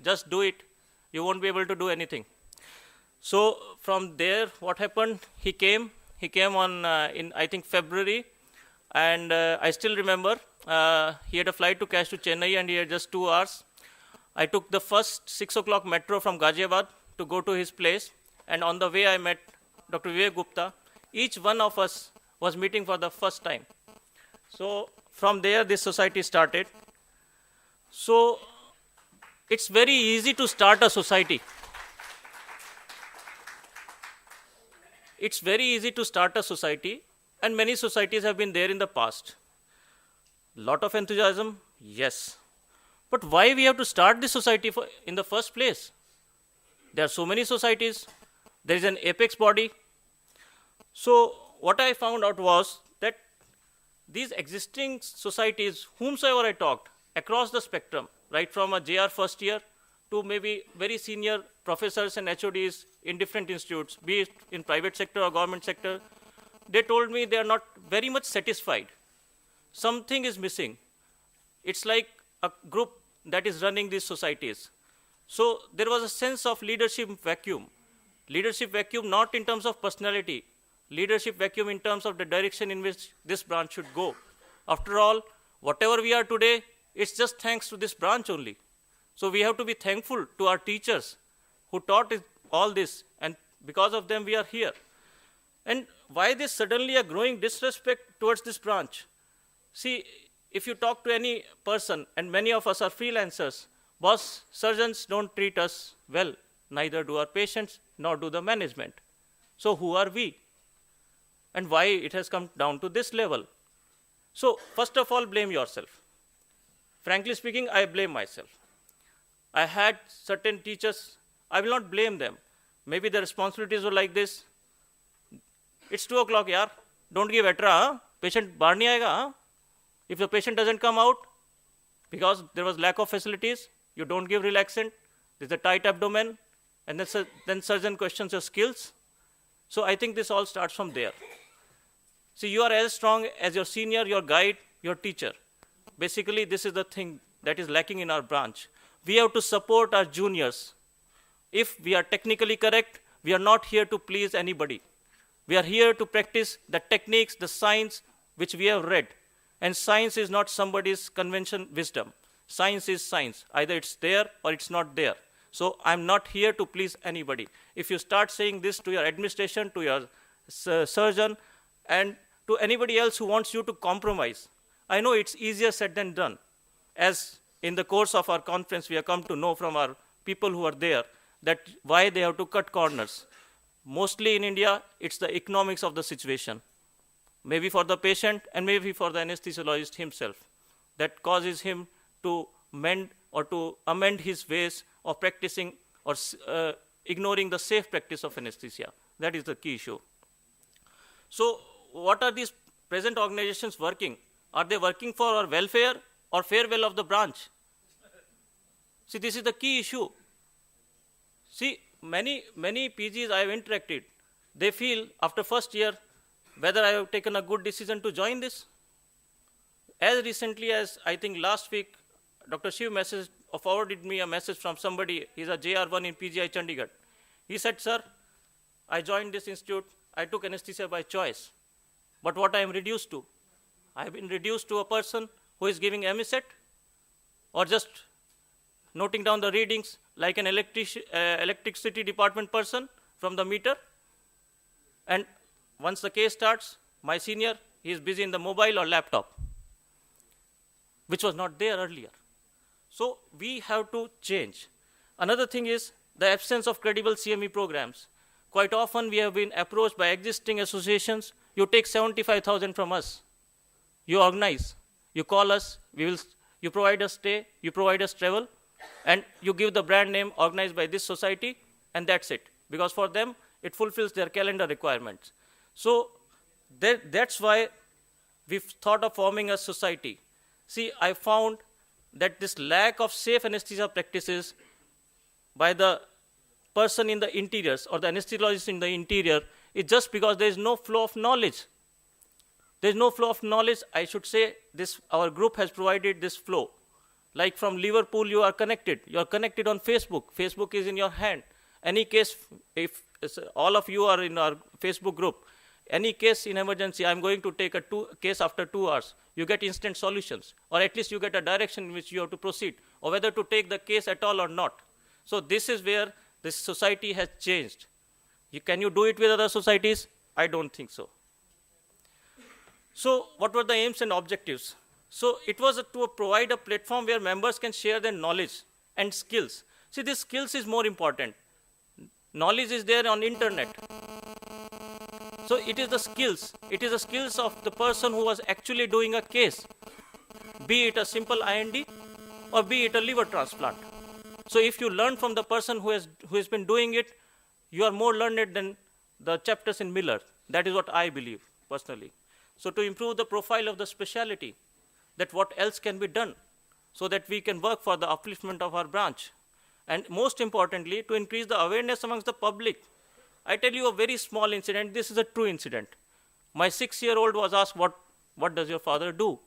just do it. You won't be able to do anything. So from there, what happened? He came on in I think February, and I still remember he had a flight to catch to Chennai, and he had just 2 hours. I took the first 6 o'clock metro from Ghaziabad to go to his place, and on the way I met Dr. Vivek Gupta. Each one of us was meeting for the first time. So from there, this society started. So it's very easy to start a society. It's very easy to start a society, and many societies have been there in the past. Lot of enthusiasm, yes. But why we have to start this society in the first place? There are so many societies. There is an apex body. So what I found out was that these existing societies, whomsoever I talked, across the spectrum, right from a JR first year to maybe very senior professors and HODs in different institutes, be it in private sector or government sector, they told me they are not very much satisfied. Something is missing. It's like a group that is running these societies. So there was a sense of leadership vacuum. Leadership vacuum not in terms of personality, leadership vacuum in terms of the direction in which this branch should go. After all, whatever we are today, it's just thanks to this branch only. So we have to be thankful to our teachers who taught all this, and because of them we are here. And why this suddenly a growing disrespect towards this branch? See, if you talk to any person, and many of us are freelancers, boss, surgeons don't treat us well, neither do our patients, nor do the management. So who are we? And why it has come down to this level? So first of all, blame yourself. Frankly speaking, I blame myself. I had certain teachers, I will not blame them. Maybe the responsibilities were like this. It's 2 o'clock, yaar. Don't give extra, huh? Patient bahar nahi aayega, huh? If the patient doesn't come out, because there was lack of facilities, you don't give relaxant, there's a tight abdomen, and then surgeon questions your skills. So I think this all starts from there. See, you are as strong as your senior, your guide, your teacher. Basically, this is the thing that is lacking in our branch. We have to support our juniors. If we are technically correct, we are not here to please anybody. We are here to practice the techniques, the science which we have read. And science is not somebody's convention wisdom. Science is science. Either it's there or it's not there. So I'm not here to please anybody. If you start saying this to your administration, to your surgeon, and to anybody else who wants you to compromise, I know it's easier said than done. As in the course of our conference, we have come to know from our people who are there that why they have to cut corners. Mostly in India, it's the economics of the situation. Maybe for the patient and maybe for the anesthesiologist himself. That causes him to mend or to amend his ways of practicing or ignoring the safe practice of anesthesia. That is the key issue. So what are these present organizations working? Are they working for our welfare or farewell of the branch? See, this is the key issue. See, many PGs I have interacted, they feel after first year whether I have taken a good decision to join this. As recently as I think last week, Dr. Shiv forwarded me a message from somebody, he's a JR1 in PGI Chandigarh. He said, sir, I joined this institute, I took anesthesia by choice. But what I am reduced to? I have been reduced to a person who is giving MSET or just noting down the readings like an electricity department person from the meter. And once the case starts, my senior, he is busy in the mobile or laptop, which was not there earlier. So we have to change. Another thing is the absence of credible CME programs. Quite often we have been approached by existing associations. You take 75,000 from us. You organize. You call us. You provide us stay. You provide us travel. And you give the brand name organized by this society. And that's it. Because for them, it fulfills their calendar requirements. So that's why we've thought of forming a society. See, I found that this lack of safe anesthesia practices by the person in the interiors or the anesthesiologist in the interior is just because there is no flow of knowledge. There is no flow of knowledge. I should say this, our group has provided this flow. Like from Liverpool, you are connected. You are connected on Facebook. Facebook is in your hand. Any case, if all of you are in our Facebook group, any case in emergency, I'm going to take a case after 2 hours. You get instant solutions, or at least you get a direction in which you have to proceed, or whether to take the case at all or not. So this is where this society has changed. Can you do it with other societies? I don't think so. So what were the aims and objectives? So it was to provide a platform where members can share their knowledge and skills. See, this skills is more important. Knowledge is there on internet. So it is the skills. It is the skills of the person who was actually doing a case, be it a simple IND or be it a liver transplant. So if you learn from the person who has been doing it, you are more learned than the chapters in Miller. That is what I believe personally. So to improve the profile of the specialty, that what else can be done so that we can work for the upliftment of our branch. And most importantly, to increase the awareness amongst the public. I tell you a very small incident. This is a true incident. My 6-year-old was asked, what does your father do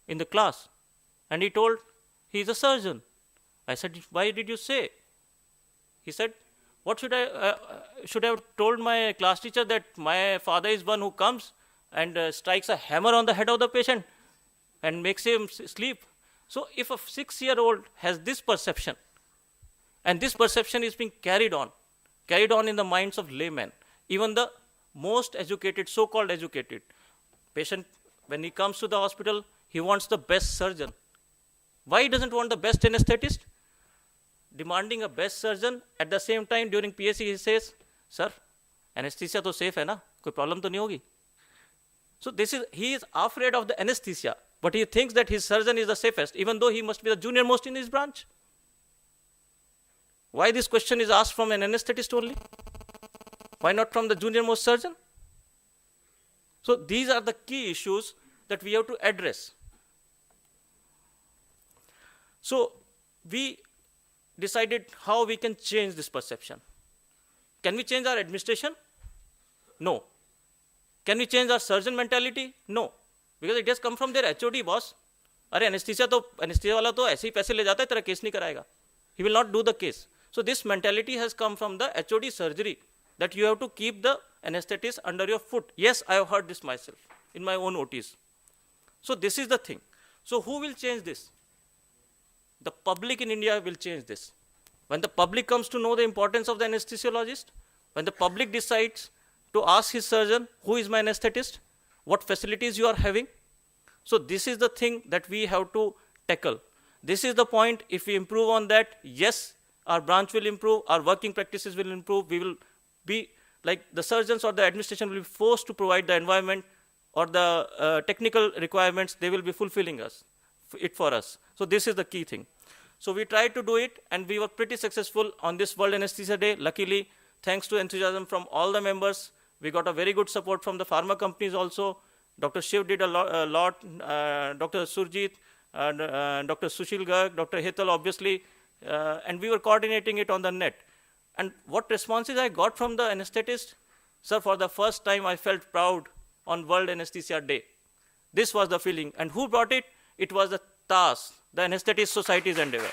in the class? And he told, he's a surgeon. I said, why did you say? He said, what should I have told my class teacher that my father is one who comes and strikes a hammer on the head of the patient and makes him sleep. So if a 6-year-old has this perception, and this perception is being carried on in the minds of laymen, even the most educated, so-called educated patient, when he comes to the hospital, he wants the best surgeon. Why he doesn't want the best anesthetist? Demanding a best surgeon, at the same time during PSC he says, sir, anesthesia to safe hai na, koi problem to nahi hogi. So he is afraid of the anesthesia, but he thinks that his surgeon is the safest, even though he must be the junior most in his branch. Why this question is asked from an anesthetist only? Why not from the junior most surgeon? So these are the key issues that we have to address. So we decided how we can change this perception. Can we change our administration? No. Can we change our surgeon mentality? No. Because it has come from their HOD, boss. अरे anesthesia वाला तो ऐसे ही पैसे ले जाता है, तेरा case नहीं कराएगा. He will not do the case. So this mentality has come from the HOD surgery, that you have to keep the anesthetist under your foot. Yes, I have heard this myself in my own OTs. So this is the thing. So who will change this? The public in India will change this. When the public comes to know the importance of the anesthesiologist, when the public decides to ask his surgeon, who is my anesthetist, what facilities you are having. So this is the thing that we have to tackle. This is the point. If we improve on that, yes, our branch will improve, our working practices will improve. We will be like the surgeons or the administration will be forced to provide the environment or the technical requirements. They will be fulfilling it for us. So this is the key thing. So we tried to do it, and we were pretty successful on this World Anesthesia Day. Luckily, thanks to enthusiasm from all the members, we got a very good support from the pharma companies also. Dr. Shiv did a lot, Dr. Surjit, Dr. Sushil Garg, Dr. Hetal, obviously, and we were coordinating it on the net. And what responses I got from the anesthetist? Sir, for the first time I felt proud on World Anesthesia Day. This was the feeling. And who brought it? It was the TAS, the Anesthetist Society's endeavor.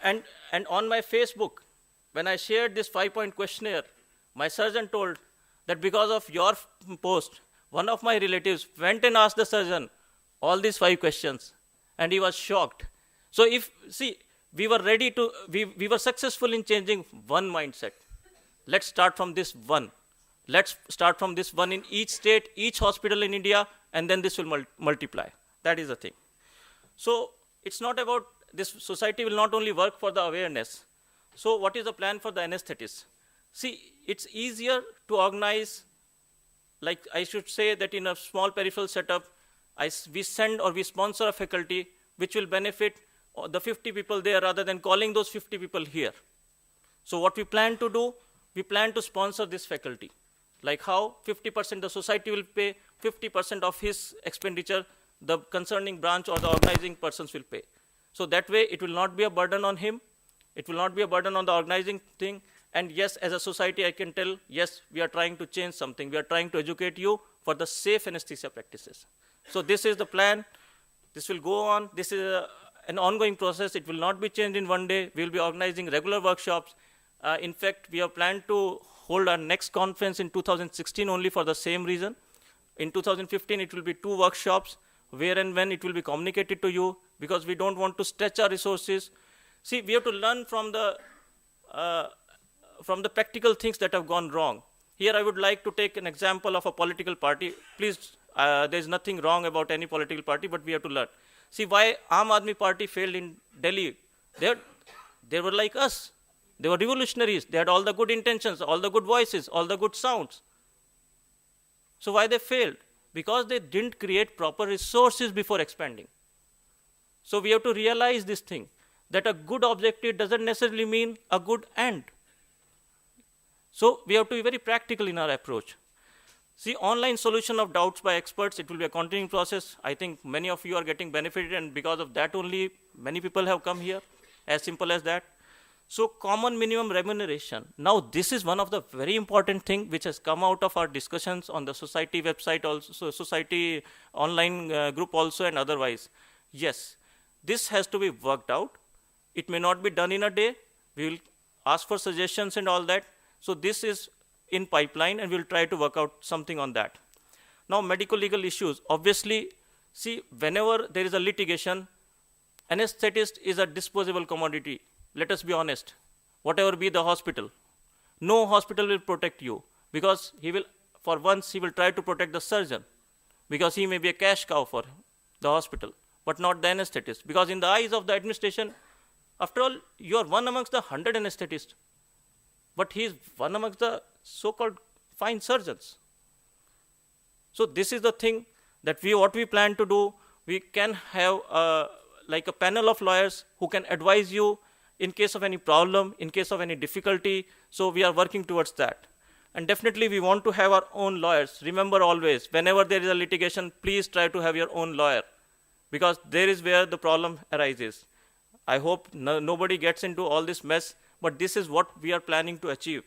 And on my Facebook, when I shared this 5-point questionnaire, my surgeon told that because of your post, one of my relatives went and asked the surgeon all these 5 questions, and he was shocked. So we were ready to, we were successful in changing one mindset. Let's start from this one. Let's start from this one in each state, each hospital in India, and then this will multiply. That is the thing. So it's not about, this society will not only work for the awareness. So what is the plan for the anesthetists? See, it's easier to organize, like I should say that in a small peripheral setup, we send or we sponsor a faculty which will benefit the 50 people there rather than calling those 50 people here. So what we plan to do, we plan to sponsor this faculty. Like how 50% the society will pay, 50% of his expenditure, the concerning branch or the organizing persons will pay. So that way it will not be a burden on him. It will not be a burden on the organizing thing. And yes, as a society, I can tell, yes, we are trying to change something. We are trying to educate you for the safe anesthesia practices. So this is the plan. This will go on. This is an ongoing process. It will not be changed in one day. We will be organizing regular workshops. In fact, we have planned to hold our next conference in 2016 only for the same reason. In 2015, it will be 2 workshops, where and when it will be communicated to you, because we don't want to stretch our resources. See, we have to learn from the practical things that have gone wrong. Here, I would like to take an example of a political party. Please, there's nothing wrong about any political party, but we have to learn. See, why Aam Aadmi Party failed in Delhi? They were like us. They were revolutionaries. They had all the good intentions, all the good voices, all the good sounds. So why they failed? Because they didn't create proper resources before expanding. So we have to realize this thing, that a good objective doesn't necessarily mean a good end. So we have to be very practical in our approach. See, online solution of doubts by experts, it will be a continuing process. I think many of you are getting benefited, and because of that only, many people have come here, as simple as that. So common minimum remuneration. Now this is one of the very important thing which has come out of our discussions on the society website also, society online group also, and otherwise. Yes, this has to be worked out. It may not be done in a day. We will ask for suggestions and all that. So this is in pipeline, and we'll try to work out something on that. Now medical legal issues. Obviously, see, whenever there is a litigation, anesthetist is a disposable commodity. Let us be honest. Whatever be the hospital, no hospital will protect you, because he will try to protect the surgeon, because he may be a cash cow for the hospital, but not the anesthetist. Because in the eyes of the administration, after all, you are one amongst the 100 anesthetists, but he is one amongst the so-called fine surgeons. So this is the thing that what we plan to do. We can have like a panel of lawyers who can advise you in case of any problem, in case of any difficulty. So we are working towards that. And definitely we want to have our own lawyers. Remember always, whenever there is a litigation, please try to have your own lawyer, because there is where the problem arises. I hope nobody gets into all this mess, but this is what we are planning to achieve.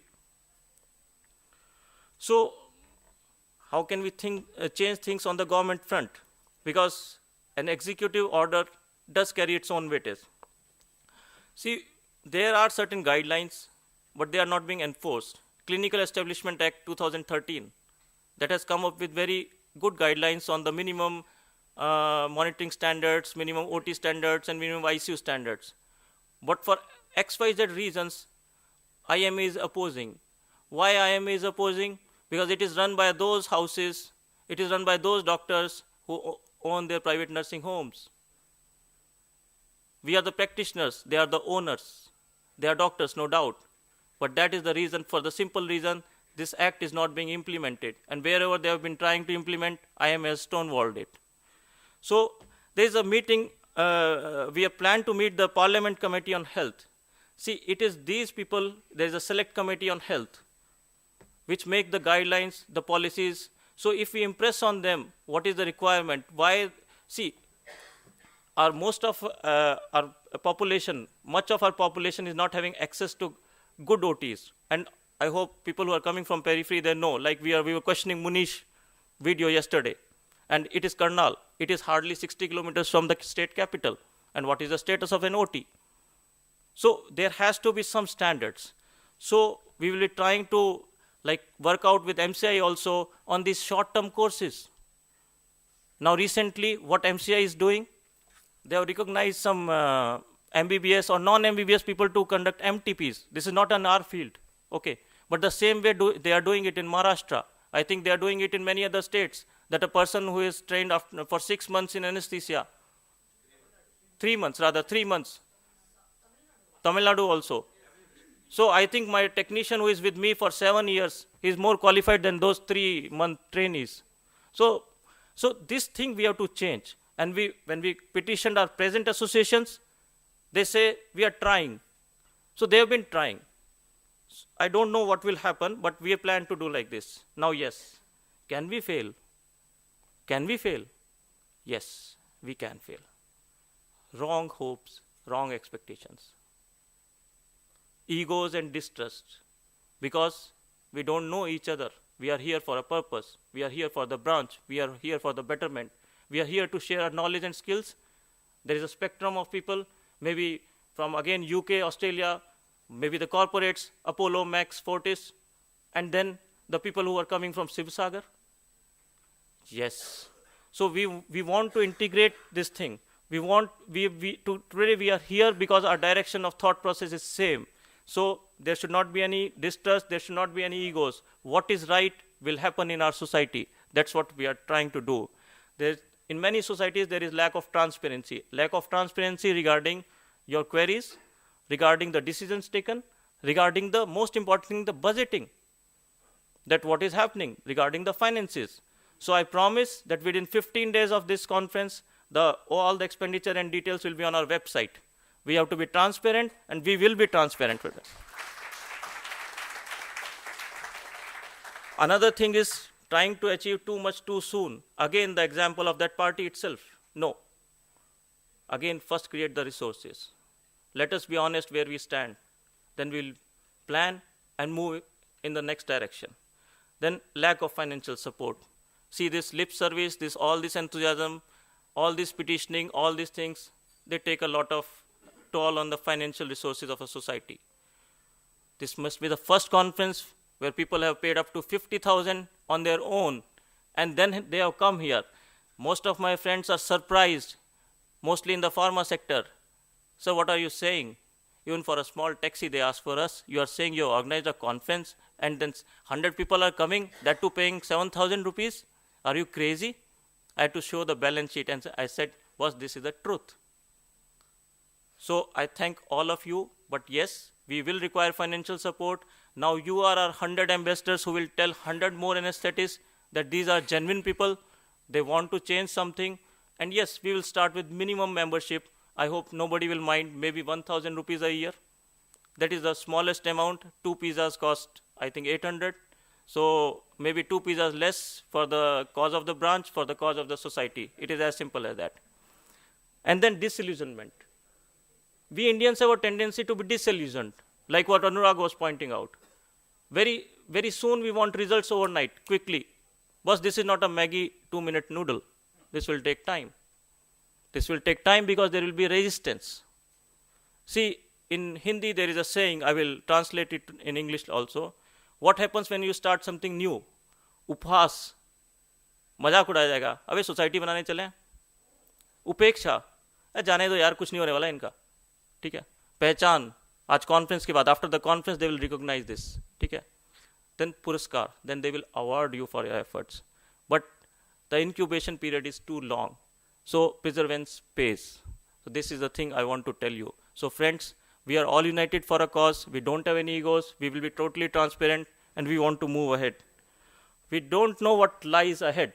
So how can we change things on the government front? Because an executive order does carry its own weightage. See, there are certain guidelines, but they are not being enforced. Clinical Establishment Act 2013, that has come up with very good guidelines on the minimum monitoring standards, minimum OT standards, and minimum ICU standards. But for XYZ reasons, IMA is opposing. Why IMA is opposing? Because it is run by those houses, it is run by those doctors who own their private nursing homes. We are the practitioners, they are the owners. They are doctors, no doubt. But that is the reason, for the simple reason, this act is not being implemented. And wherever they have been trying to implement, IMA has stonewalled it. So there is a meeting, we have planned to meet the Parliament Committee on Health. See, it is these people, there is a select committee on health, which make the guidelines, the policies. So if we impress on them, what is the requirement? Why? See, much of our population is not having access to good OTs. And I hope people who are coming from periphery, they know, like we were questioning Munish video yesterday. And it is Karnal. It is hardly 60 kilometers from the state capital. And what is the status of an OT? So there has to be some standards. So we will be trying to work out with MCI also on these short-term courses. Now recently, what MCI is doing, they have recognized some MBBS or non-MBBS people to conduct MTPs. This is not an R field, okay? But the same way they are doing it in Maharashtra. I think they are doing it in many other states, that a person who is trained for 6 months in anesthesia, 3 months, Tamil Nadu also. So I think my technician who is with me for 7 years, he is more qualified than those 3-month trainees. So this thing we have to change. And when we petitioned our present associations, they say we are trying. So they have been trying. I don't know what will happen, but we plan to do like this. Now, yes, can we fail? Can we fail? Yes, we can fail. Wrong hopes, wrong expectations. Egos and distrust, because we don't know each other. We are here for a purpose. We are here for the branch. We are here for the betterment. We are here to share our knowledge and skills. There is a spectrum of people, maybe from, again, UK, Australia, maybe the corporates, Apollo, Max, Fortis, and then the people who are coming from Sivsagar. Yes. So we want to integrate this thing. Today we are here because our direction of thought process is same. So there should not be any distrust, there should not be any egos. What is right will happen in our society. That's what we are trying to do. In many societies, there is lack of transparency. Lack of transparency regarding your queries, regarding the decisions taken, regarding the most important thing, the budgeting, that what is happening, regarding the finances. So I promise that within 15 days of this conference, all the expenditure and details will be on our website. We have to be transparent, and we will be transparent with it. Another thing is trying to achieve too much too soon. Again, the example of that party itself. No. Again, first create the resources. Let us be honest where we stand. Then we'll plan and move in the next direction. Then lack of financial support. See, this lip service, all this enthusiasm, all this petitioning, all these things, they take a lot of toll on the financial resources of a society. This must be the first conference where people have paid up to 50,000 on their own, and then they have come here. Most of my friends are surprised, mostly in the pharma sector. So what are you saying? Even for a small taxi, they ask for us. You are saying you organized a conference, and then 100 people are coming, that too paying 7,000 rupees? Are you crazy? I had to show the balance sheet, and I said, boss, this is the truth. So I thank all of you, but yes, we will require financial support. Now you are our 100 ambassadors who will tell 100 more anesthetists that these are genuine people, they want to change something. And yes, we will start with minimum membership. I hope nobody will mind, maybe 1,000 rupees a year. That is the smallest amount. 2 pizzas cost, I think, 800. So maybe 2 pizzas less for the cause of the branch, for the cause of the society. It is as simple as that. And then disillusionment. We Indians have a tendency to be disillusioned, like what Anurag was pointing out. Very, very soon we want results overnight, quickly. Boss, this is not a Maggi 2-minute noodle. This will take time. This will take time because there will be resistance. See, in Hindi there is a saying, I will translate it in English also. What happens when you start something new? उपहास, मजाक उड़ाया जाएगा, अबे society बनाने चले. उपेक्षा, जाने दो यार, कुछ नहीं होने वाला इनका. ठीक है. पहचान, आज कॉन्फ्रेंस के बाद, after the conference they will recognize this. ठीक है. Then पुरस्कार, then they will award you for your efforts. But the incubation period is too long. So perseverance pays. So this is the thing I want to tell you. So friends, we are all united for a cause. We don't have any egos. We will be totally transparent, and we want to move ahead. We don't know what lies ahead.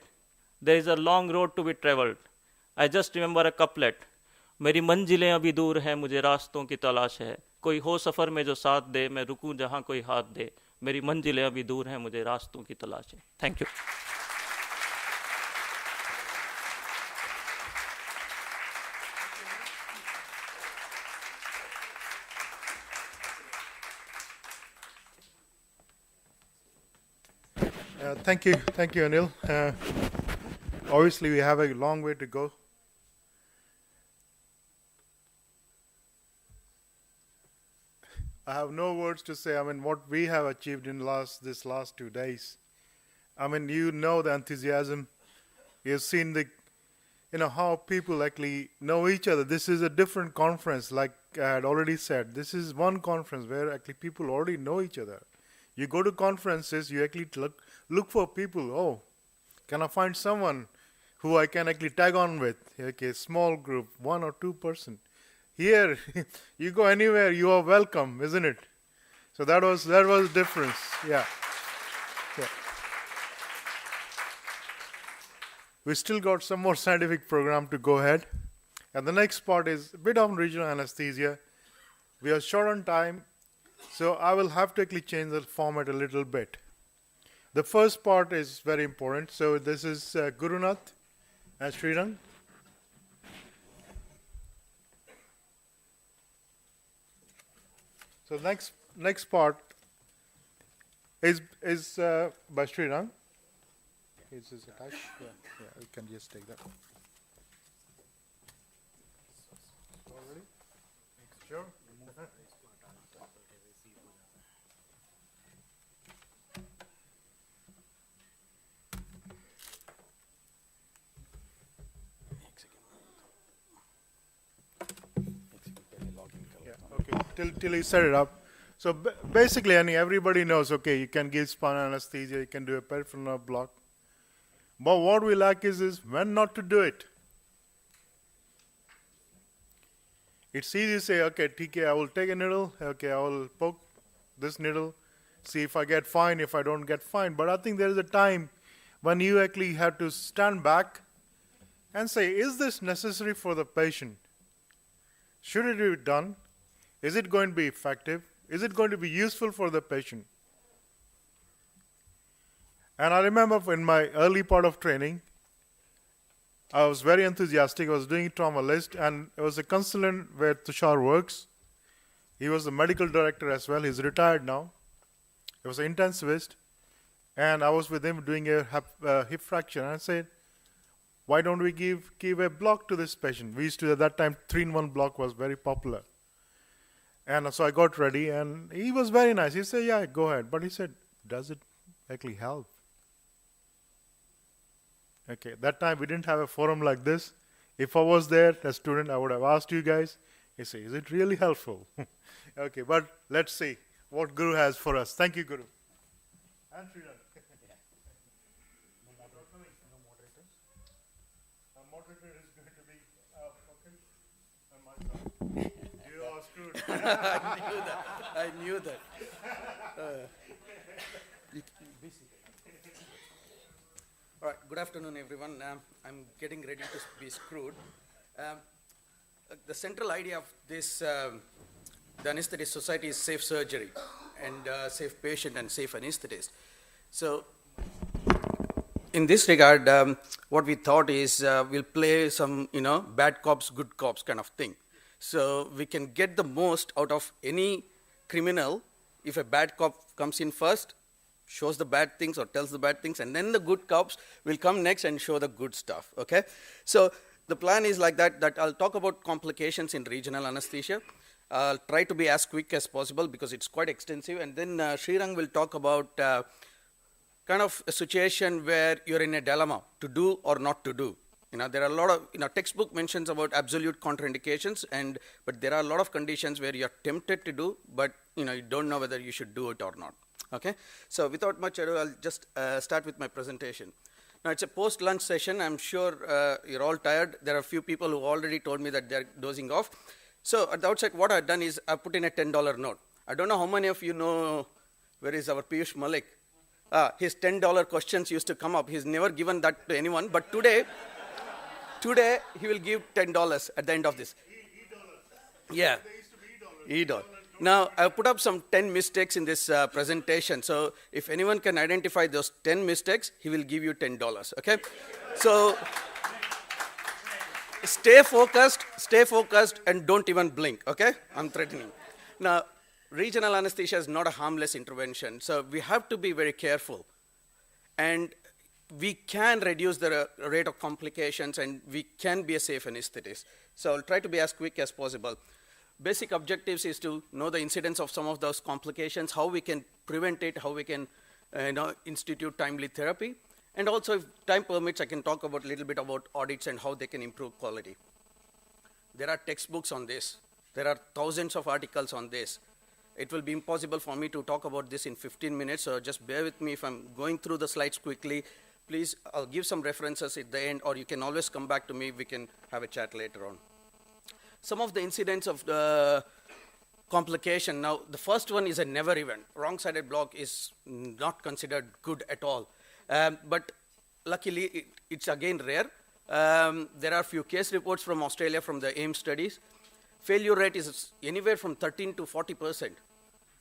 There is a long road to be traveled. I just remember a couplet. मेरी मंजिलें अभी दूर हैं, मुझे रास्तों की तलाश है. कोई हो सफर में जो साथ दे, मैं रुकूं जहां कोई हाथ दे. मेरी मंजिलें अभी दूर हैं, मुझे रास्तों की तलाश है. Thank you. Thank you, Anil. Obviously, we have a long way to go. I have no words to say. I mean, what we have achieved in this last 2 days. I mean, you know the enthusiasm. You've seen how people actually know each other. This is a different conference, like I had already said. This is one conference where actually people already know each other. You go to conferences, you actually look for people. Oh, can I find someone who I can actually tag on with? Okay, small group, 1 or 2 person. Here, you go anywhere, you are welcome, isn't it? So that was the difference. Yeah. We still got some more scientific program to go ahead. And the next part is a bit of regional anesthesia. We are short on time. So I will have to actually change the format a little bit. The first part is very important. So this is Gurunath and Srirang. So next part Is by Srirang? Is this attached? Yeah, you can just take that. Already? Sure. Yeah, okay. Till you set it up. So basically, everybody knows, okay, you can give spinal anesthesia, you can do a peripheral nerve block. But what we lack is when not to do it. It's easy to say, okay, TK, I will take a needle, okay, I will poke this needle, see if I get fine, if I don't get fine. But I think there is a time when you actually have to stand back and say, is this necessary for the patient? Should it be done? Is it going to be effective? Is it going to be useful for the patient? And I remember in my early part of training, I was very enthusiastic. I was doing trauma list, and it was a consultant where Tushar works. He was the medical director as well. He's retired now. He was an intensivist, and I was with him doing a hip fracture. And I said, why don't we give a block to this patient? We used to, at that time, 3-in-1 block was very popular. And so I got ready, and he was very nice. He said, yeah, go ahead. But he said, does it actually help? Okay, that time we didn't have a forum like this. If I was there, a student, I would have asked you guys. He said, is it really helpful? Okay, but let's see what Guru has for us. Thank you, Guru. And Sridhar. Our moderator is going to be okay. And myself. You are screwed. I knew that. All right, good afternoon, everyone. I'm getting ready to be screwed. The central idea of this, the Anesthetist Society is safe surgery and safe patient and safe anesthetist. So in this regard, what we thought is we'll play some, bad cops, good cops kind of thing. So we can get the most out of any criminal if a bad cop comes in first, shows the bad things or tells the bad things, and then the good cops will come next and show the good stuff, okay? So the plan is like that I'll talk about complications in regional anesthesia. I'll try to be as quick as possible because it's quite extensive, and then Srirang will talk about kind of a situation where you're in a dilemma, to do or not to do. There are a lot of, textbook mentions about absolute contraindications, but there are a lot of conditions where you're tempted to do, but, you don't know whether you should do it or not. Okay, so without much ado, I'll just start with my presentation. Now, it's a post-lunch session. I'm sure you're all tired. There are a few people who already told me that they're dozing off. So at the outset, what I've done is I put in a $10 note. I don't know how many of you know where is our Piyush Malik. His $10 questions used to come up. He's never given that to anyone, but today he will give $10 at the end of this. Yeah, $E. Now, I've put up some 10 mistakes in this presentation. So if anyone can identify those 10 mistakes, he will give you $10, okay? So stay focused, and don't even blink, okay? I'm threatening. Now, regional anesthesia is not a harmless intervention, so we have to be very careful. And we can reduce the rate of complications, and we can be a safe anesthetist. So I'll try to be as quick as possible. Basic objectives is to know the incidence of some of those complications, how we can prevent it, how we can institute timely therapy. And also, if time permits, I can talk about a little bit about audits and how they can improve quality. There are textbooks on this. There are thousands of articles on this. It will be impossible for me to talk about this in 15 minutes, so just bear with me if I'm going through the slides quickly. Please, I'll give some references at the end, or you can always come back to me. We can have a chat later on. Some of the incidents of the complication. Now, the first one is a never event. Wrong-sided block is not considered good at all. But luckily, it's again rare. There are a few case reports from Australia from the AIM studies. Failure rate is anywhere from 13 to 40%.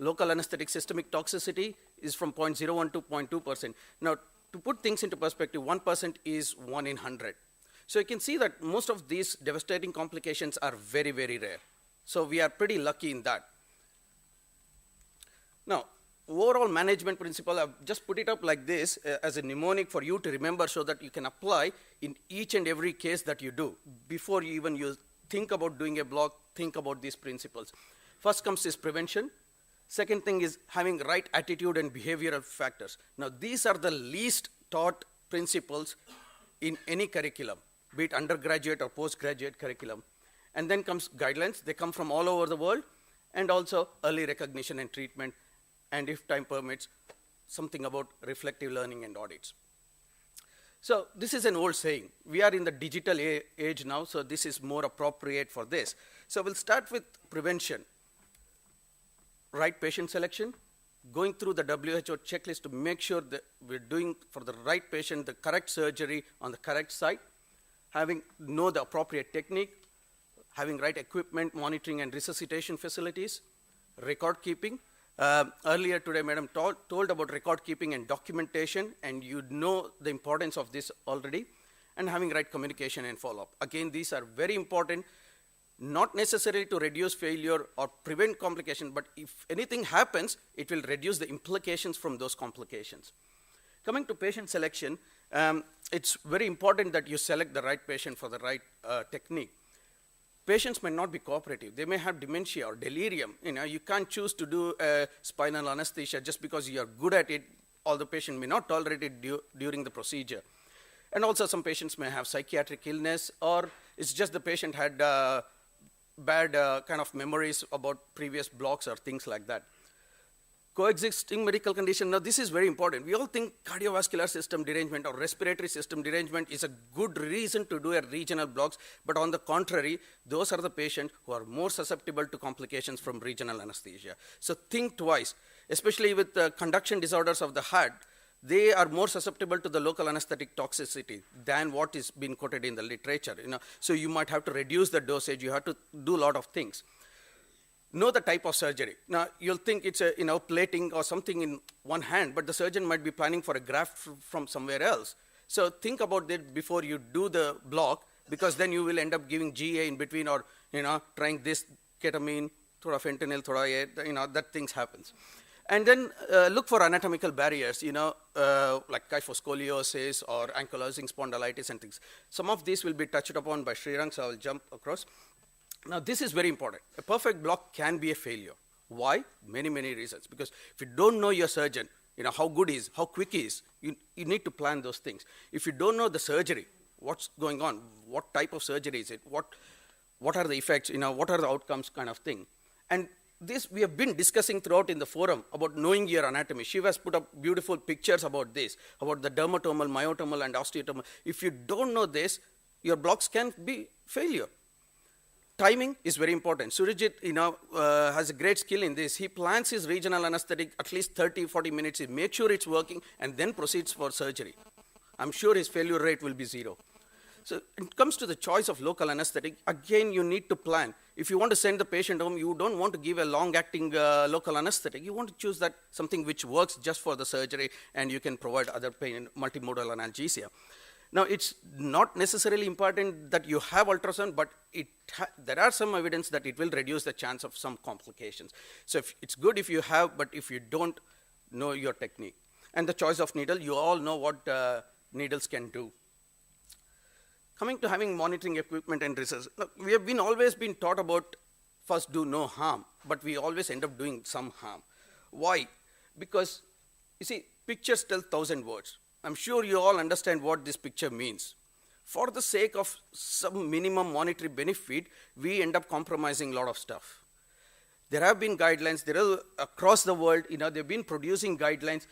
Local anesthetic systemic toxicity is from 0.01 to 0.2%. Now, to put things into perspective, 1% is 1 in 100. So you can see that most of these devastating complications are very, very rare. So we are pretty lucky in that. Now, overall management principle, I've just put it up like this as a mnemonic for you to remember so that you can apply in each and every case that you do. Before you even think about doing a block, think about these principles. First comes is prevention. Second thing is having right attitude and behavioral factors. Now, these are the least taught principles in any curriculum, be it undergraduate or postgraduate curriculum. And then comes guidelines. They come from all over the world, and also early recognition and treatment, and if time permits, something about reflective learning and audits. So this is an old saying. We are in the digital age now, so this is more appropriate for this. So we'll start with prevention. Right patient selection, going through the WHO checklist to make sure that we're doing for the right patient the correct surgery on the correct site, know the appropriate technique, having right equipment, monitoring and resuscitation facilities, record keeping. Earlier today, Madam told about record keeping and documentation, and you know the importance of this already, and having right communication and follow-up. Again, these are very important, not necessarily to reduce failure or prevent complication, but if anything happens, it will reduce the implications from those complications. Coming to patient selection, it's very important that you select the right patient for the right technique. Patients may not be cooperative. They may have dementia or delirium. You can't choose to do spinal anesthesia just because you are good at it, or the patient may not tolerate it during the procedure. And also some patients may have psychiatric illness, or it's just the patient had bad kind of memories about previous blocks or things like that. Coexisting medical condition, now this is very important. We all think cardiovascular system derangement or respiratory system derangement is a good reason to do a regional blocks, but on the contrary, those are the patients who are more susceptible to complications from regional anesthesia. So think twice, especially with conduction disorders of the heart. They are more susceptible to the local anesthetic toxicity than what is being quoted in the literature. So you might have to reduce the dosage. You have to do a lot of things. Know the type of surgery. Now, you'll think it's a plating or something in one hand, but the surgeon might be planning for a graft from somewhere else. So think about it before you do the block, because then you will end up giving GA in between, or trying this ketamine, thoda fentanyl, thoda that things happens. And then look for anatomical barriers, like kyphoscoliosis or ankylosing spondylitis and things. Some of these will be touched upon by Srirang, so I'll jump across. Now, this is very important. A perfect block can be a failure. Why? Many, many reasons. Because if you don't know your surgeon, how good he is, how quick he is, you need to plan those things. If you don't know the surgery, what's going on, what type of surgery is it, what are the effects, what are the outcomes kind of thing. And this we have been discussing throughout in the forum about knowing your anatomy. Shiva has put up beautiful pictures about this, about the dermatomal, myotomal, and osteotomal. If you don't know this, your blocks can be failure. Timing is very important. Surajit, has a great skill in this. He plans his regional anesthetic at least 30, 40 minutes. He makes sure it's working and then proceeds for surgery. I'm sure his failure rate will be 0. So it comes to the choice of local anesthetic. Again, you need to plan. If you want to send the patient home, you don't want to give a long-acting local anesthetic. You want to choose something which works just for the surgery, and you can provide other pain, multimodal analgesia. Now, it's not necessarily important that you have ultrasound, but there are some evidence that it will reduce the chance of some complications. So it's good if you have, but if you don't know your technique. And the choice of needle, you all know what needles can do. Coming to having monitoring equipment and research. Look, we have always been taught about first do no harm, but we always end up doing some harm. Why? Because, you see, pictures tell 1,000 words. I'm sure you all understand what this picture means. For the sake of some minimum monetary benefit, we end up compromising a lot of stuff. There have been guidelines, across the world, they've been producing guidelines.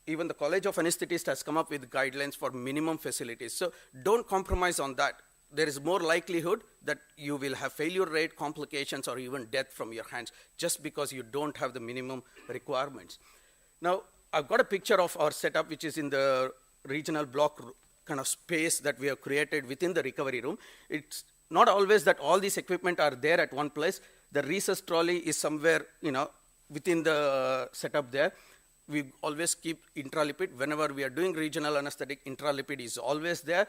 Even the College of Anesthetists has come up with guidelines for minimum facilities. So don't compromise on that. There is more likelihood that you will have failure rate, complications, or even death from your hands just because you don't have the minimum requirements. Now, I've got a picture of our setup, which is in the regional block kind of space that we have created within the recovery room. It's not always that all these equipment are there at one place. The resus trolley is somewhere, within the setup there. We always keep intralipid. Whenever we are doing regional anesthetic, intralipid is always there.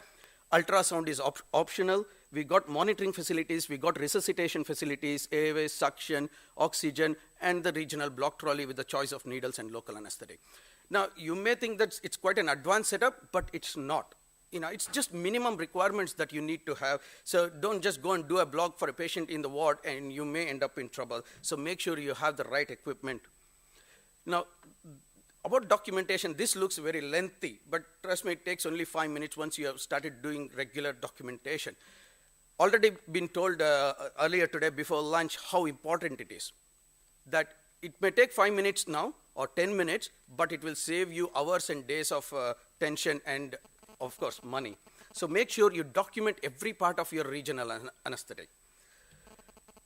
Ultrasound is optional. We got monitoring facilities, we got resuscitation facilities, airway, suction, oxygen, and the regional block trolley with the choice of needles and local anesthetic. Now, you may think that it's quite an advanced setup, but it's not. It's just minimum requirements that you need to have. So don't just go and do a block for a patient in the ward and you may end up in trouble. So make sure you have the right equipment. Now, about documentation, this looks very lengthy, but trust me, it takes only 5 minutes once you have started doing regular documentation. Already been told earlier today before lunch how important it is. That it may take 5 minutes now or 10 minutes, but it will save you hours and days of tension and, of course, money. So make sure you document every part of your regional anesthetic.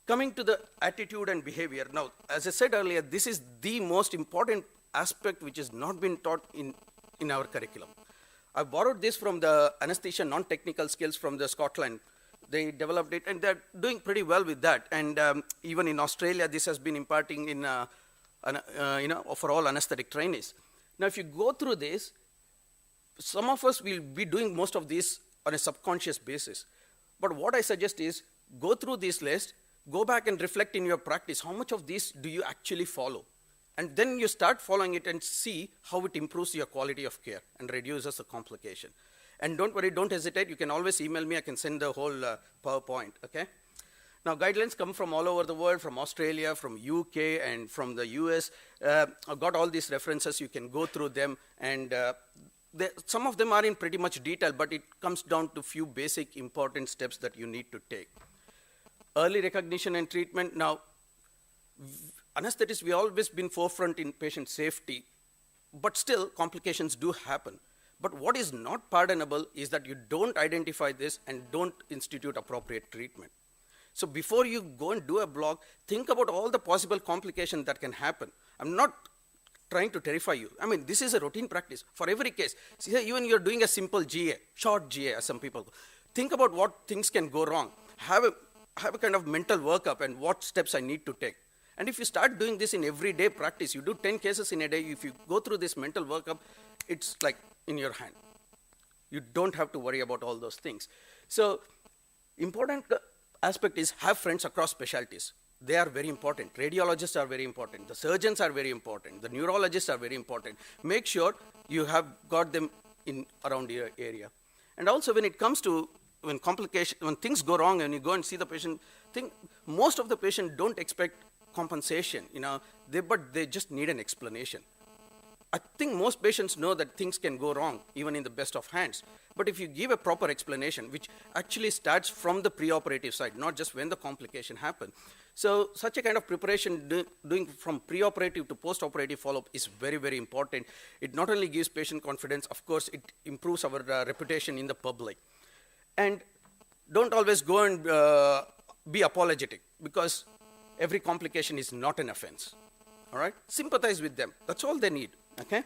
Coming to the attitude and behavior. Now, as I said earlier, this is the most important aspect which has not been taught in our curriculum. I borrowed this from the anesthesia non-technical skills from the Scotland. They developed it, and they're doing pretty well with that. And even in Australia, this has been imparting in, for all anesthetic trainees. Now, if you go through this, some of us will be doing most of this on a subconscious basis. But what I suggest is go through this list, go back and reflect in your practice. How much of this do you actually follow? And then you start following it and see how it improves your quality of care and reduces the complication. And don't worry, don't hesitate. You can always email me. I can send the whole PowerPoint, okay? Now, guidelines come from all over the world, from Australia, from UK, and from the US. I've got all these references. You can go through them. And some of them are in pretty much detail, but it comes down to few basic important steps that you need to take. Early recognition and treatment. Now, anesthetists, we've always been forefront in patient safety, but still complications do happen. But what is not pardonable is that you don't identify this and don't institute appropriate treatment. So before you go and do a block, think about all the possible complications that can happen. I'm not trying to terrify you. I mean, this is a routine practice for every case. See, even you're doing a simple GA, short GA, as some people go. Think about what things can go wrong. Have a kind of mental workup and what steps I need to take. And if you start doing this in everyday practice, you do 10 cases in a day, if you go through this mental workup, it's like in your hand. You don't have to worry about all those things. So important aspect is have friends across specialties. They are very important. Radiologists are very important. The surgeons are very important. The neurologists are very important. Make sure you have got them in around your area. And also when it comes to when things go wrong and you go and see the patient, most of the patients don't expect compensation, but they just need an explanation. I think most patients know that things can go wrong, even in the best of hands. But if you give a proper explanation, which actually starts from the preoperative side, not just when the complication happens. So such a kind of preparation, doing from preoperative to postoperative follow-up is very, very important. It not only gives patient confidence, of course, it improves our reputation in the public. And don't always go and be apologetic, because every complication is not an offense. All right? Sympathize with them. That's all they need. Okay?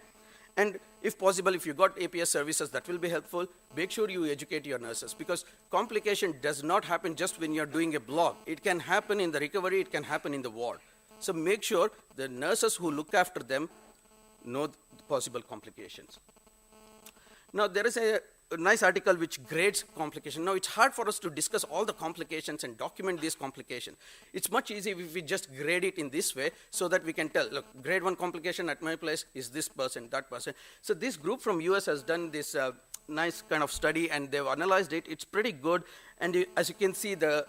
And if possible, if you got APS services, that will be helpful. Make sure you educate your nurses, because complication does not happen just when you're doing a block. It can happen in the recovery, it can happen in the ward. So make sure the nurses who look after them know the possible complications. Now, there is a nice article which grades complication. Now, it's hard for us to discuss all the complications and document these complications. It's much easier if we just grade it in this way so that we can tell, look, grade 1 complication at my place is this person, that person. So this group from US has done this nice kind of study, and they've analyzed it. It's pretty good. And as you can see, the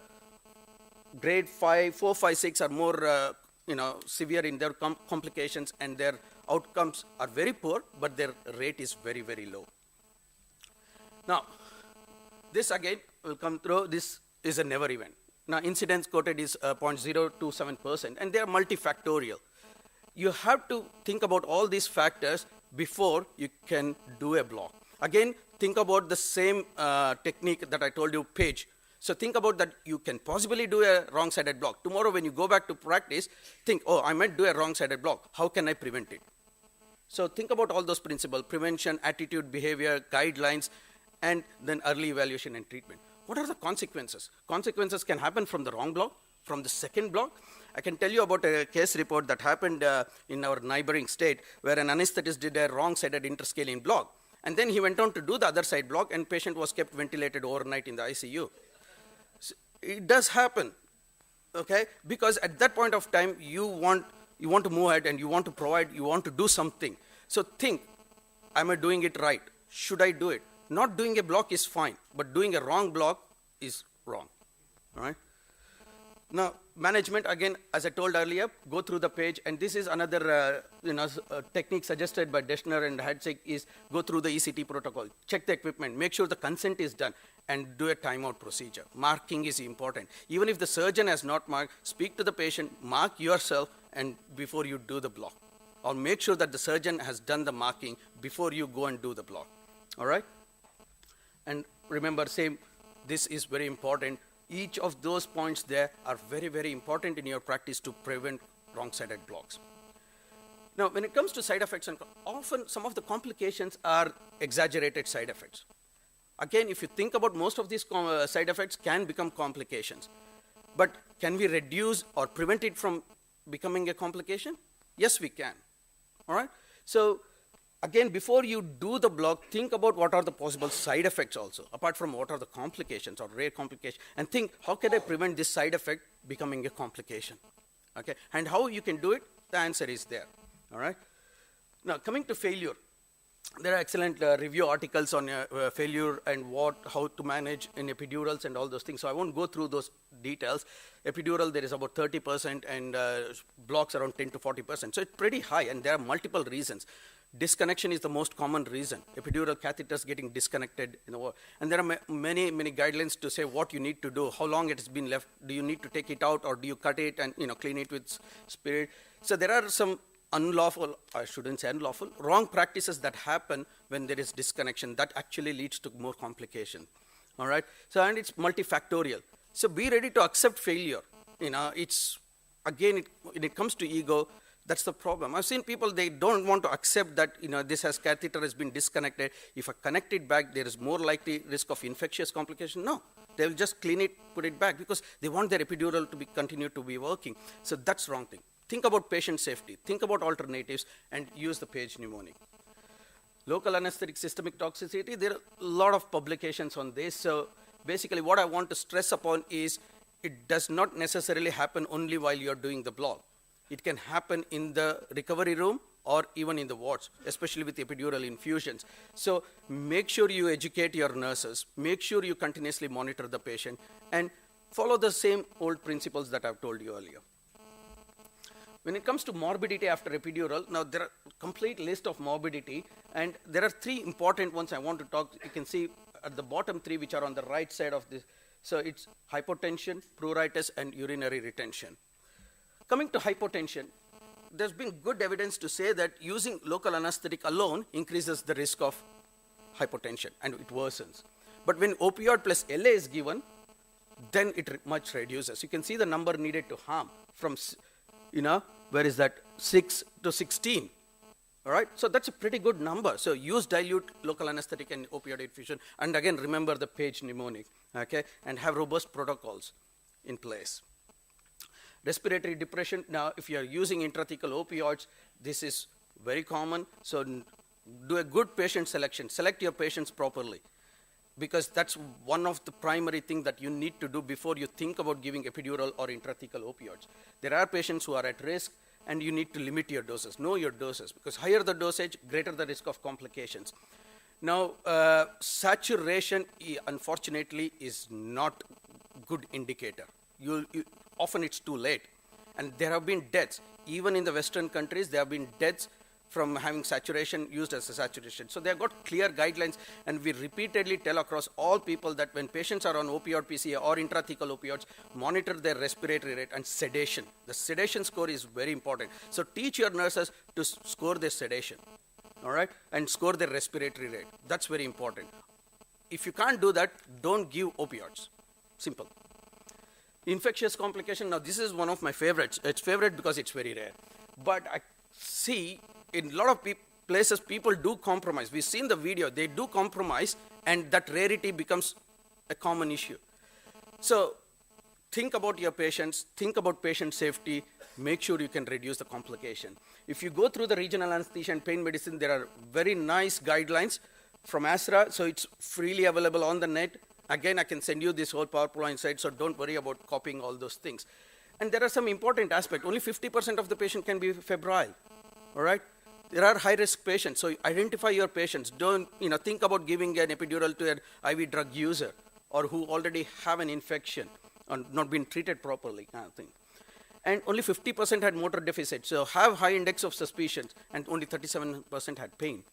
grade 4, 5, 6 are more severe in their complications, and their outcomes are very poor, but their rate is very, very low. Now, this again will come through. This is a never event. Now, incidence quoted is 0.027%, and they are multifactorial. You have to think about all these factors before you can do a block. Again, think about the same technique that I told you, page. So think about that you can possibly do a wrong-sided block. Tomorrow when you go back to practice, think, oh, I might do a wrong-sided block. How can I prevent it? So think about all those principles: prevention, attitude, behavior, guidelines, and then early evaluation and treatment. What are the consequences? Consequences can happen from the wrong block, from the second block. I can tell you about a case report that happened in our neighboring state, where an anesthetist did a wrong-sided interscalene block. And then he went on to do the other side block, and patient was kept ventilated overnight in the ICU. it does happen, okay? Because at that point of time, you want to move ahead and you want to provide, you want to do something. So think, am I doing it right? Should I do it? Not doing a block is fine, but doing a wrong block is wrong, all right? Now, management, again, as I told earlier, go through the page, and this is another technique suggested by Deschner and Hadzik is go through the ECT protocol, check the equipment, make sure the consent is done, and do a timeout procedure. Marking is important. Even if the surgeon has not marked, speak to the patient, mark yourself, and before you do the block. Or make sure that the surgeon has done the marking before you go and do the block, all right? And remember, this is very important. Each of those points there are very, very important in your practice to prevent wrong-sided blocks. Now, when it comes to side effects, often some of the complications are exaggerated side effects. Again, if you think about most of these side effects can become complications. But can we reduce or prevent it from becoming a complication? Yes, we can, all right? So, again, before you do the block, think about what are the possible side effects also, apart from what are the complications or rare complications, and think, how can I prevent this side effect becoming a complication, okay? And how you can do it, the answer is there, all right? Now, coming to failure, there are excellent review articles on failure and how to manage in epidurals and all those things, so I won't go through those details. Epidural, there is about 30%, and blocks around 10 to 40%, so it's pretty high, and there are multiple reasons. Disconnection is the most common reason. Epidural catheters getting disconnected in the world. And there are many, many guidelines to say what you need to do, how long it has been left, do you need to take it out or do you cut it and clean it with spirit. So there are some unlawful, I shouldn't say unlawful, wrong practices that happen when there is disconnection that actually leads to more complication, all right? So, and it's multifactorial. So be ready to accept failure. It's, again, when it comes to ego, that's the problem. I've seen people, they don't want to accept that, this catheter has been disconnected. If I connect it back, there is more likely risk of infectious complication. No, they will just clean it, put it back, because they want their epidural to continue to be working. So that's wrong thing. Think about patient safety. Think about alternatives and use the page mnemonic. Local anesthetic systemic toxicity, there are a lot of publications on this. So basically what I want to stress upon is it does not necessarily happen only while you're doing the block. It can happen in the recovery room or even in the wards, especially with epidural infusions. So make sure you educate your nurses, make sure you continuously monitor the patient, and follow the same old principles that I've told you earlier. When it comes to morbidity after epidural, now there are a complete list of morbidity, and there are three important ones I want to talk. You can see at the bottom three, which are on the right side of this. So it's hypotension, pruritus, and urinary retention. Coming to hypotension, there's been good evidence to say that using local anesthetic alone increases the risk of hypotension and it worsens. But when opioid plus LA is given, then it much reduces. You can see the number needed to harm from, where is that, 6 to 16. All right, so that's a pretty good number. So use dilute local anesthetic and opioid infusion. And again, remember the page mnemonic, okay? And have robust protocols in place. Respiratory depression, now if you are using intrathecal opioids, this is very common. So do a good patient selection. Select your patients properly, because that's one of the primary things that you need to do before you think about giving epidural or intrathecal opioids. There are patients who are at risk, and you need to limit your doses. Know your doses, because higher the dosage, greater the risk of complications. Now, saturation, unfortunately, is not a good indicator. Often it's too late. And there have been deaths. Even in the Western countries, there have been deaths from having saturation used as a saturation. So they've got clear guidelines, and we repeatedly tell across all people that when patients are on opioid PCA or intrathecal opioids, monitor their respiratory rate and sedation. The sedation score is very important. So teach your nurses to score their sedation, all right, and score their respiratory rate. That's very important. If you can't do that, don't give opioids. Simple. Infectious complication, now this is one of my favorites. It's favorite because it's very rare. But I see in a lot of places people do compromise. We've seen the video, they do compromise, and that rarity becomes a common issue. So think about your patients, think about patient safety, make sure you can reduce the complication. If you go through the regional anesthesia and pain medicine, there are very nice guidelines from ASRA, so it's freely available on the net. Again, I can send you this whole PowerPoint slide, so don't worry about copying all those things. And there are some important aspects. Only 50% of the patient can be febrile, all right? There are high-risk patients, so identify your patients. Don't think about giving an epidural to an IV drug user or who already have an infection or not been treated properly, kind of thing. And only 50% had motor deficit, so have high index of suspicion, and only 37% had pain.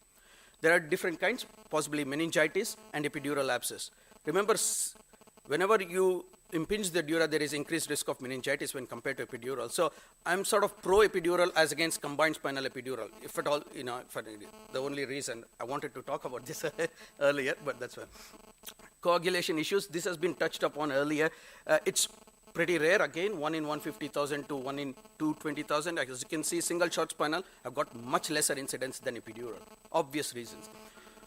There are different kinds, possibly meningitis and epidural abscess. Remember, whenever you impinge the dura, there is increased risk of meningitis when compared to epidural. So I'm sort of pro-epidural as against combined spinal epidural, if at all, the only reason I wanted to talk about this earlier, but that's fine. Coagulation issues, this has been touched upon earlier. It's pretty rare, again, 1 in 150,000 to 1 in 220,000. As you can see, single short spinal have got much lesser incidence than epidural, obvious reasons.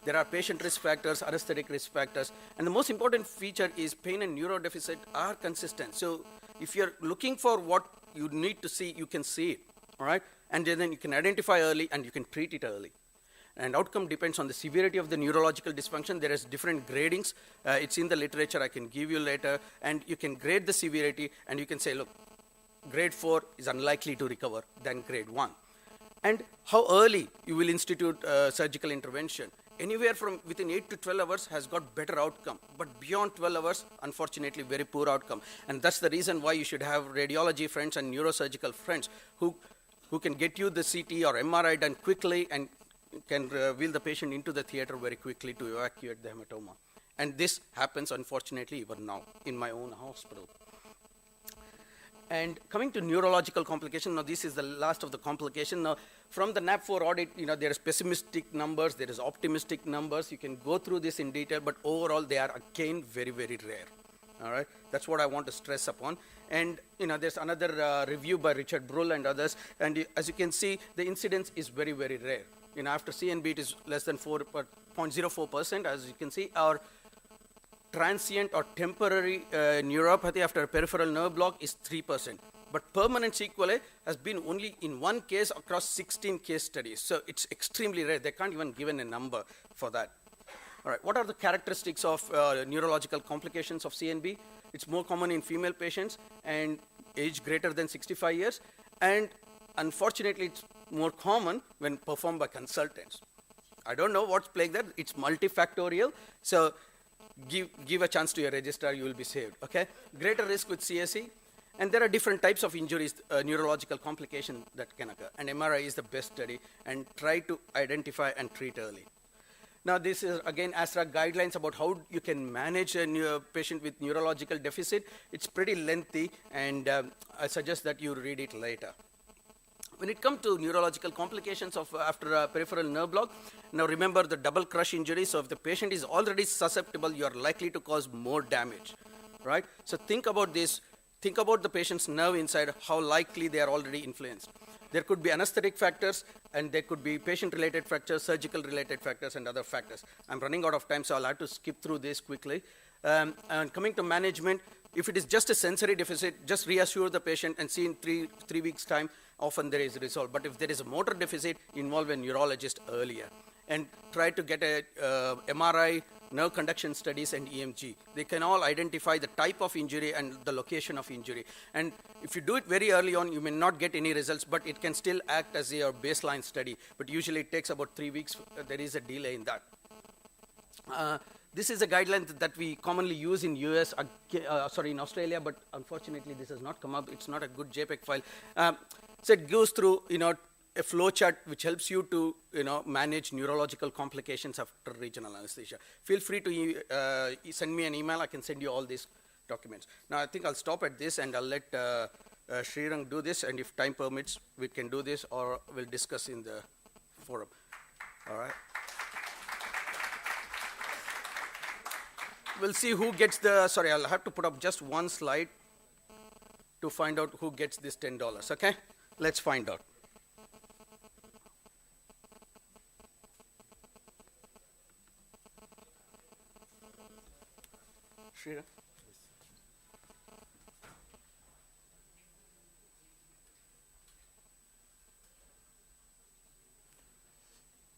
There are patient risk factors, anesthetic risk factors, and the most important feature is pain and neurodeficit are consistent. So if you're looking for what you need to see, you can see it, all right? And then you can identify early and you can treat it early. And outcome depends on the severity of the neurological dysfunction. There is different gradings. It's in the literature, I can give you later, and you can grade the severity, and you can say, look, grade 4 is unlikely to recover than grade 1. And how early you will institute surgical intervention. Anywhere from within 8 to 12 hours has got better outcome, but beyond 12 hours, unfortunately, very poor outcome. And that's the reason why you should have radiology friends and neurosurgical friends who can get you the CT or MRI done quickly and can wheel the patient into the theater very quickly to evacuate the hematoma. And this happens, unfortunately, even now in my own hospital. And coming to neurological complication, now this is the last of the complication. Now, from the NAP4 audit, there is pessimistic numbers, there is optimistic numbers. You can go through this in detail, but overall, they are again very, very rare. All right, that's what I want to stress upon. And there's another review by Richard Brull and others, and as you can see, the incidence is very, very rare. After CNB, it is less than 0.04%, as you can see. Our transient or temporary neuropathy after a peripheral nerve block is 3%. But permanent sequelae has been only in one case across 16 case studies. So it's extremely rare. They can't even give a number for that. All right, what are the characteristics of neurological complications of CNB? It's more common in female patients and age greater than 65 years. And unfortunately, it's more common when performed by consultants. I don't know what's playing that. It's multifactorial. So give a chance to your registrar, you will be saved, okay? Greater risk with CSE, and there are different types of injuries, neurological complications that can occur, and MRI is the best study, and try to identify and treat early. Now, this is, again, ASRA guidelines about how you can manage a patient with neurological deficit. It's pretty lengthy, and I suggest that you read it later. When it comes to neurological complications of after a peripheral nerve block, now remember the double crush injury. So if the patient is already susceptible, you are likely to cause more damage, right? So think about this. Think about the patient's nerve inside, how likely they are already influenced. There could be anesthetic factors, and there could be patient-related factors, surgical-related factors, and other factors. I'm running out of time, so I'll have to skip through this quickly. And coming to management, if it is just a sensory deficit, just reassure the patient and see in three weeks' time, often there is resolve. But if there is a motor deficit, involve a neurologist earlier. And try to get a MRI, nerve conduction studies, and EMG. They can all identify the type of injury and the location of injury. And if you do it very early on, you may not get any results, but it can still act as your baseline study. But usually it takes about 3 weeks. There is a delay in that. This is a guideline that we commonly use in in Australia, but unfortunately this has not come up. It's not a good JPEG file. So it goes through, a flow chart which helps you to, manage neurological complications after regional anesthesia. Feel free to send me an email. I can send you all these documents. Now I think I'll stop at this and I'll let Srirang do this, and if time permits, we can do this or we'll discuss in the forum. All right. We'll see who gets I'll have to put up just one slide to find out who gets this $10, okay? Let's find out. Shrira?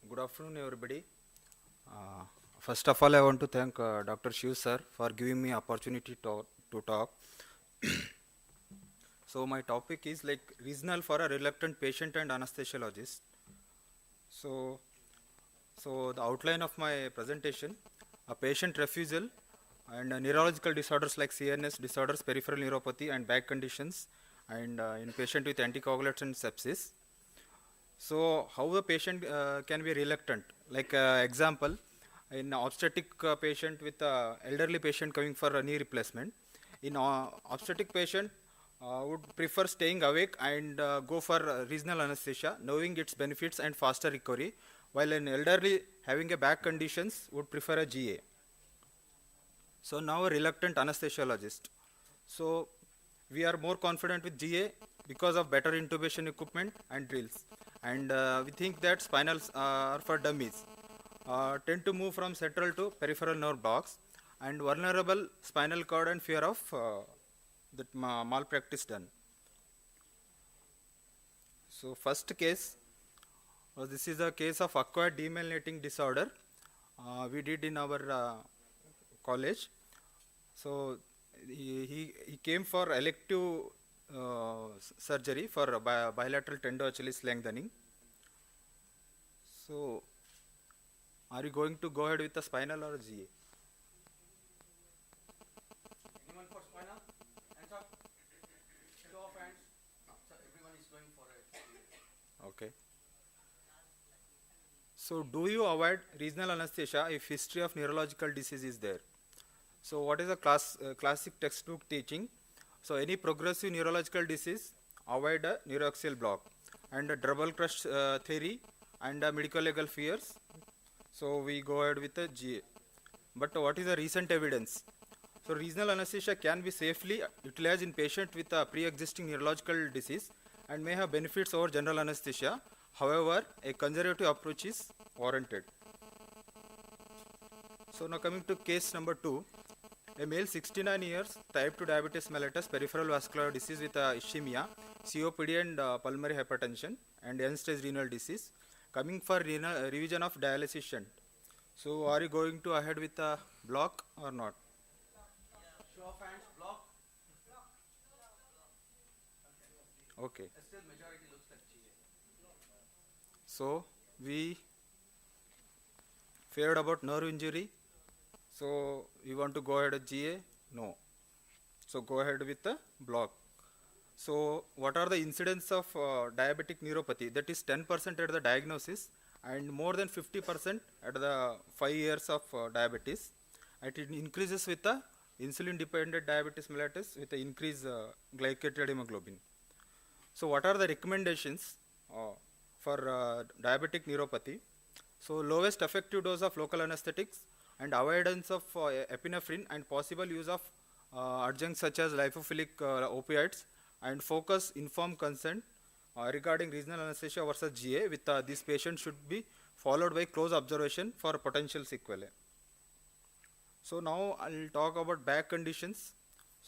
Good afternoon, everybody. First of all, I want to thank Dr. Shiv sir for giving me opportunity to talk. So my topic is like regional for a reluctant patient and anesthesiologist. So, so the outline of my presentation: a patient refusal and neurological disorders like CNS disorders, peripheral neuropathy, and back conditions, and in patient with anticoagulants and sepsis. So how the patient can be reluctant? Like example, in obstetric patient with elderly patient coming for a knee replacement, in obstetric patient would prefer staying awake and go for regional anesthesia, knowing its benefits and faster recovery, while an elderly having a back conditions would prefer a GA. So now a reluctant anesthesiologist. So we are more confident with GA because of better intubation equipment and drills. And we think that spinals are for dummies. Tend to move from central to peripheral nerve blocks and vulnerable spinal cord and fear of that malpractice done. So first case, this is a case of acquired demyelinating disorder. We did in our college. So he came for elective surgery for bilateral tendo-Achilles lengthening. So are you going to go ahead with the spinal or GA? Anyone for spinal? Hands up. Show of hands. So everyone is going for it. Okay. So do you avoid regional anesthesia if history of neurological disease is there? So what is a classic textbook teaching? So any progressive neurological disease, avoid a neuroaxial block, and a double crush theory and medical legal fears. So we go ahead with the GA. But what is the recent evidence? So regional anesthesia can be safely utilized in patients with a pre-existing neurological disease and may have benefits over general anesthesia. However, a conservative approach is warranted. So now coming to case number 2. A male 69 years, type 2 diabetes mellitus, peripheral vascular disease with ischemia, COPD and pulmonary hypertension and end-stage renal disease, coming for revision of dialysis shunt. So are you going to ahead with a block or not? Show of hands. Block. Okay. Still majority looks like GA. So we feared about nerve injury. So you want to go ahead with GA? No. So go ahead with the block. So what are the incidence of diabetic neuropathy? That is 10% at the diagnosis and more than 50% at the 5 years of diabetes. And it increases with the insulin dependent diabetes mellitus with the increased glycated hemoglobin. So what are the recommendations for diabetic neuropathy? So lowest effective dose of local anesthetics and avoidance of epinephrine and possible use of adjuncts such as lipophilic opioids and focus informed consent regarding regional anesthesia versus GA with this patient should be followed by close observation for potential sequelae. So now I'll talk about back conditions.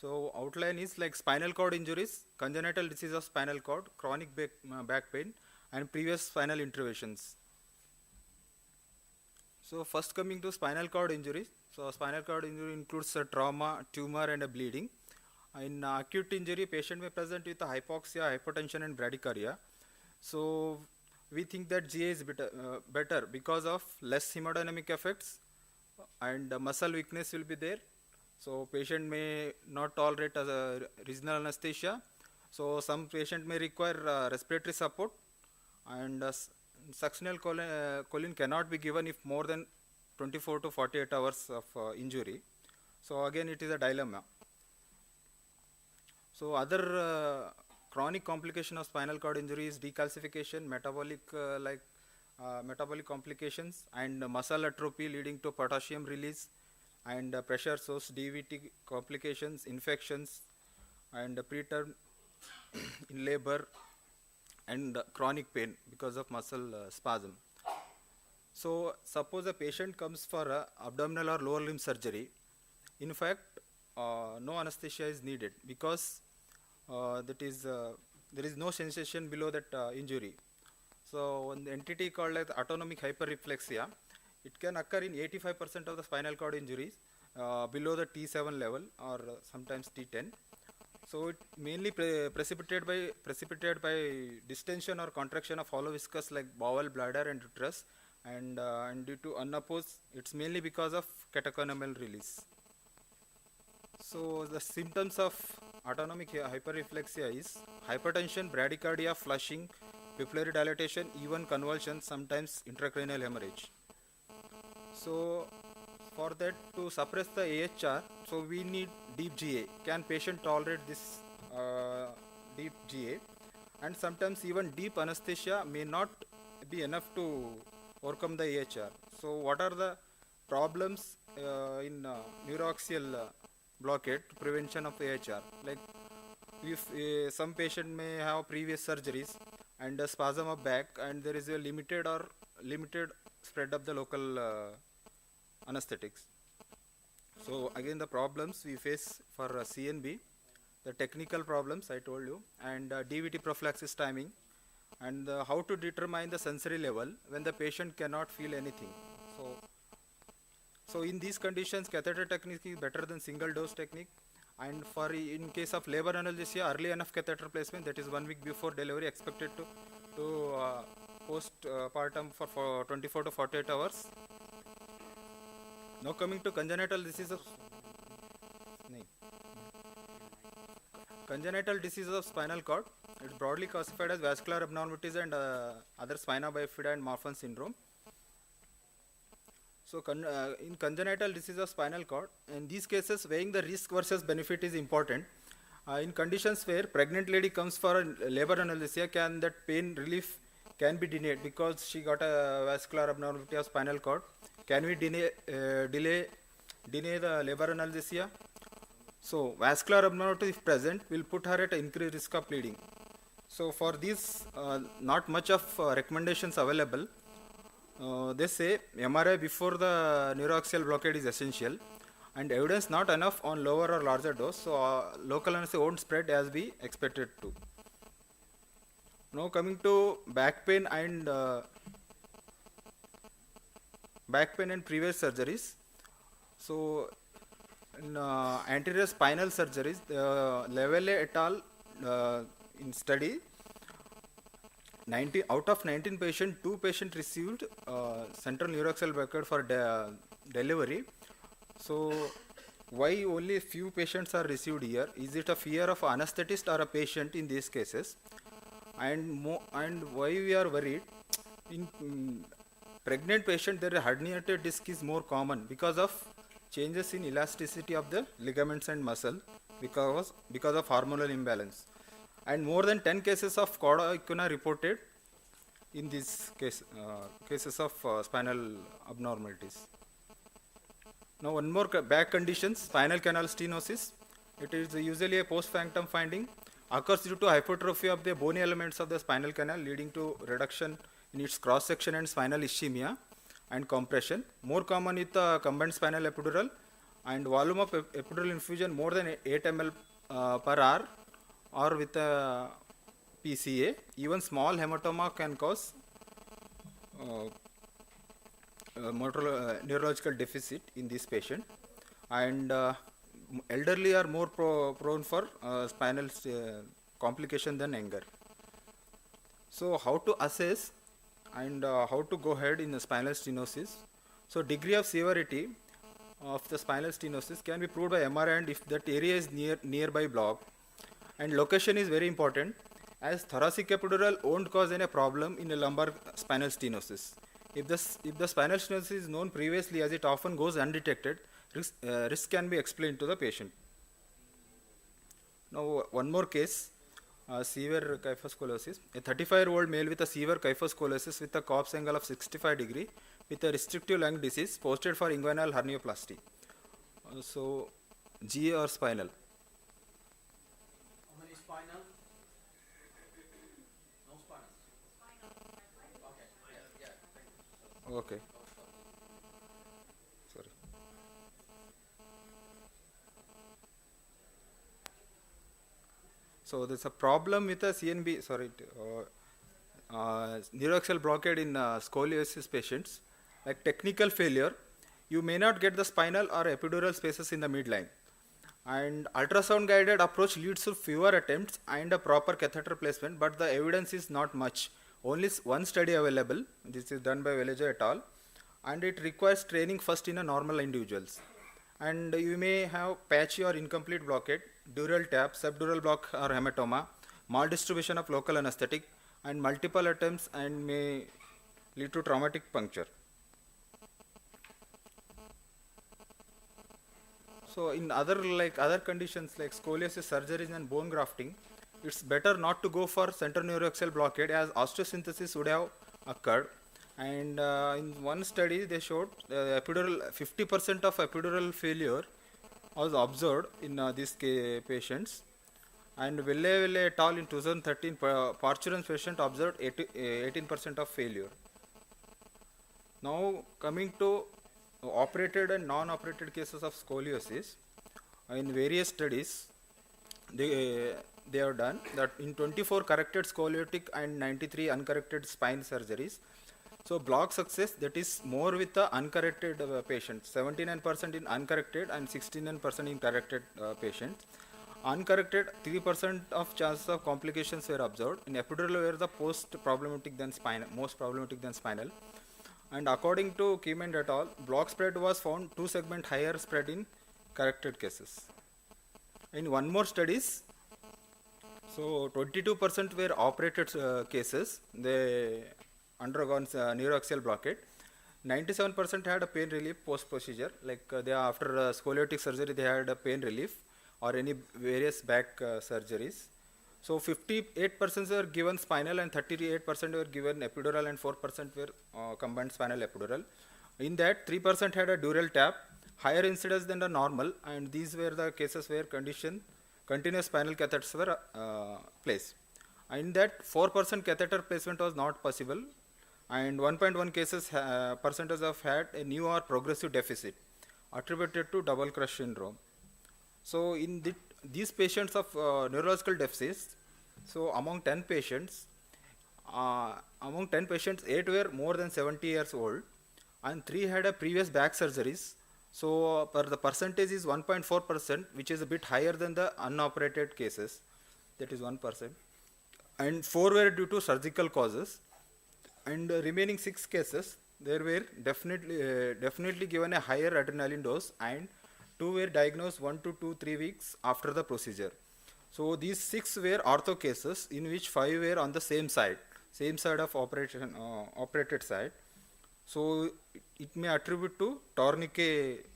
So outline is like spinal cord injuries, congenital disease of spinal cord, chronic back pain and previous spinal interventions. So first coming to spinal cord injury. So spinal cord injury includes a trauma, tumor and a bleeding. In acute injury, patient may present with a hypoxia, hypotension and bradycardia. So we think that GA is better because of less hemodynamic effects and muscle weakness will be there. So patient may not tolerate as a regional anesthesia. So some patient may require respiratory support and succinyl choline cannot be given if more than 24 to 48 hours of injury. So again it is a dilemma. So other chronic complication of spinal cord injury is decalcification, metabolic metabolic complications and muscle atrophy leading to potassium release and pressure source DVT complications, infections and preterm in labor and chronic pain because of muscle spasm. So suppose a patient comes for abdominal or lower limb surgery. In fact, no anesthesia is needed because there is no sensation below that injury. So one entity called as autonomic hyperreflexia It can occur in 85% of the spinal cord injuries below the T7 level or sometimes T10. So it mainly precipitated by distension or contraction of hollow viscus like bowel, bladder, and uterus, and due to unopposed, it's mainly because of catecholamine release. So the symptoms of autonomic hyperreflexia is hypertension, bradycardia, flushing, pupillary dilatation, even convulsions, sometimes intracranial hemorrhage. So for that, to suppress the AHR, so we need deep GA. Can patient tolerate this deep GA? And sometimes even deep anesthesia may not be enough to overcome the AHR. So what are the problems in neuroaxial blockade to prevention of AHR? Like if some patient may have previous surgeries and a spasm of back, and there is a limited spread of the local anesthetics. So again, the problems we face for CNB, the technical problems I told you, and DVT prophylaxis timing, and how to determine the sensory level when the patient cannot feel anything. So in these conditions, catheter technique is better than single dose technique. And for in case of labor analgesia, early enough catheter placement, that is 1 week before delivery, expected to postpartum for 24 to 48 hours. Now coming to congenital diseases of spinal cord, it's broadly classified as vascular abnormalities and other spina bifida and Marfan syndrome. So in congenital disease of spinal cord, in these cases, weighing the risk versus benefit is important. In conditions where pregnant lady comes for a labor analgesia, that pain relief can be denied because she got a vascular abnormality of spinal cord. Can we delay the labor analgesia? So vascular abnormality if present will put her at increased risk of bleeding. So for these, not much of recommendations available. They say MRI before the neuroaxial blockade is essential, and evidence not enough on lower or larger dose, so local anesthesia won't spread as we expected to. Now coming to back pain and previous surgeries. So in anterior spinal surgeries, Levele et al. In study, out of 19 patients, 2 patients received central neuroaxial blockade for delivery. So why only a few patients are received here? Is it a fear of anesthetist or a patient in these cases? And why we are worried? In pregnant patient, their herniated disc is more common because of changes in elasticity of the ligaments and muscle because of hormonal imbalance. And more than 10 cases of cauda equina reported in these cases of spinal abnormalities. Now one more back condition, spinal canal stenosis. It is usually a post-factum finding, occurs due to hypertrophy of the bony elements of the spinal canal leading to reduction in its cross section and spinal ischemia and compression. More common with the combined spinal epidural, and volume of epidural infusion more than 8 ml per hour, or with a PCA. Even small hematoma can cause neurological deficit in this patient, and elderly are more prone for spinal complication than younger. So how to assess and how to go ahead in the spinal stenosis? So degree of severity of the spinal stenosis can be proved by MRI, and if that area is nearby block. And location is very important, as thoracic epidural won't cause any problem in a lumbar spinal stenosis. If the spinal stenosis is known previously, as it often goes undetected, risk can be explained to the patient. Now one more case, severe kyphoscoliosis. A 35-year-old male with a severe kyphoscoliosis with a corpse angle of 65 degree with a restrictive lung disease posted for inguinal hernioplasty. So GA or spinal? How many spinal? No spinal. Okay. Yeah. Thank you. Okay. Sorry. So there's a problem with a CNB, neuroaxial blockade in scoliosis patients. like technical failure, you may not get the spinal or epidural spaces in the midline. And ultrasound guided approach leads to fewer attempts and a proper catheter placement, but the evidence is not much. Only one study available. This is done by Velejo et al. And it requires training first in a normal individuals. And you may have patchy or incomplete blockade, dural tap, subdural block or hematoma, maldistribution of local anesthetic, and multiple attempts and may lead to traumatic puncture. So in other conditions like scoliosis surgeries and bone grafting, it's better not to go for central neuroaxial blockade as osteosynthesis would have occurred. And in one study they showed 50% of epidural failure was observed in these patients. And Velle et al. In 2013, Parchurans patient observed 18% of failure. Now coming to operated and non-operated cases of scoliosis, in various studies they have done that in 24 corrected scoliotic and 93 uncorrected spine surgeries. So block success, that is more with the uncorrected patients, 79% in uncorrected and 69% in corrected patients. Uncorrected, 3% of chances of complications were observed. In epidural were the most problematic than spinal. And according to Kim et al., block spread was found 2 segment higher spread in corrected cases. In one more studies, so 22% were operated cases, they undergone neuroaxial blockade. 97% had a pain relief post procedure, like they after scoliotic surgery they had a pain relief or any various back surgeries. So 58% were given spinal and 38% were given epidural and 4% were combined spinal epidural. In that 3% had a dural tap, higher incidence than the normal, and these were the cases where continuous spinal catheters were placed. In that 4% catheter placement was not possible, and 1.1 cases percentage of had a new or progressive deficit attributed to double crush syndrome. So in these patients of neurological deficits, so among 10 patients, 8 were more than 70 years old and 3 had a previous back surgeries. So the percentage is 1.4%, which is a bit higher than the unoperated cases, that is 1%. And 4 were due to surgical causes, and remaining 6 cases, there were definitely given a higher adrenaline dose, and 2 were diagnosed 1 to 3 weeks after the procedure. So these 6 were ortho cases, in which 5 were on the same side of operated side. So it may attribute to tourniquet.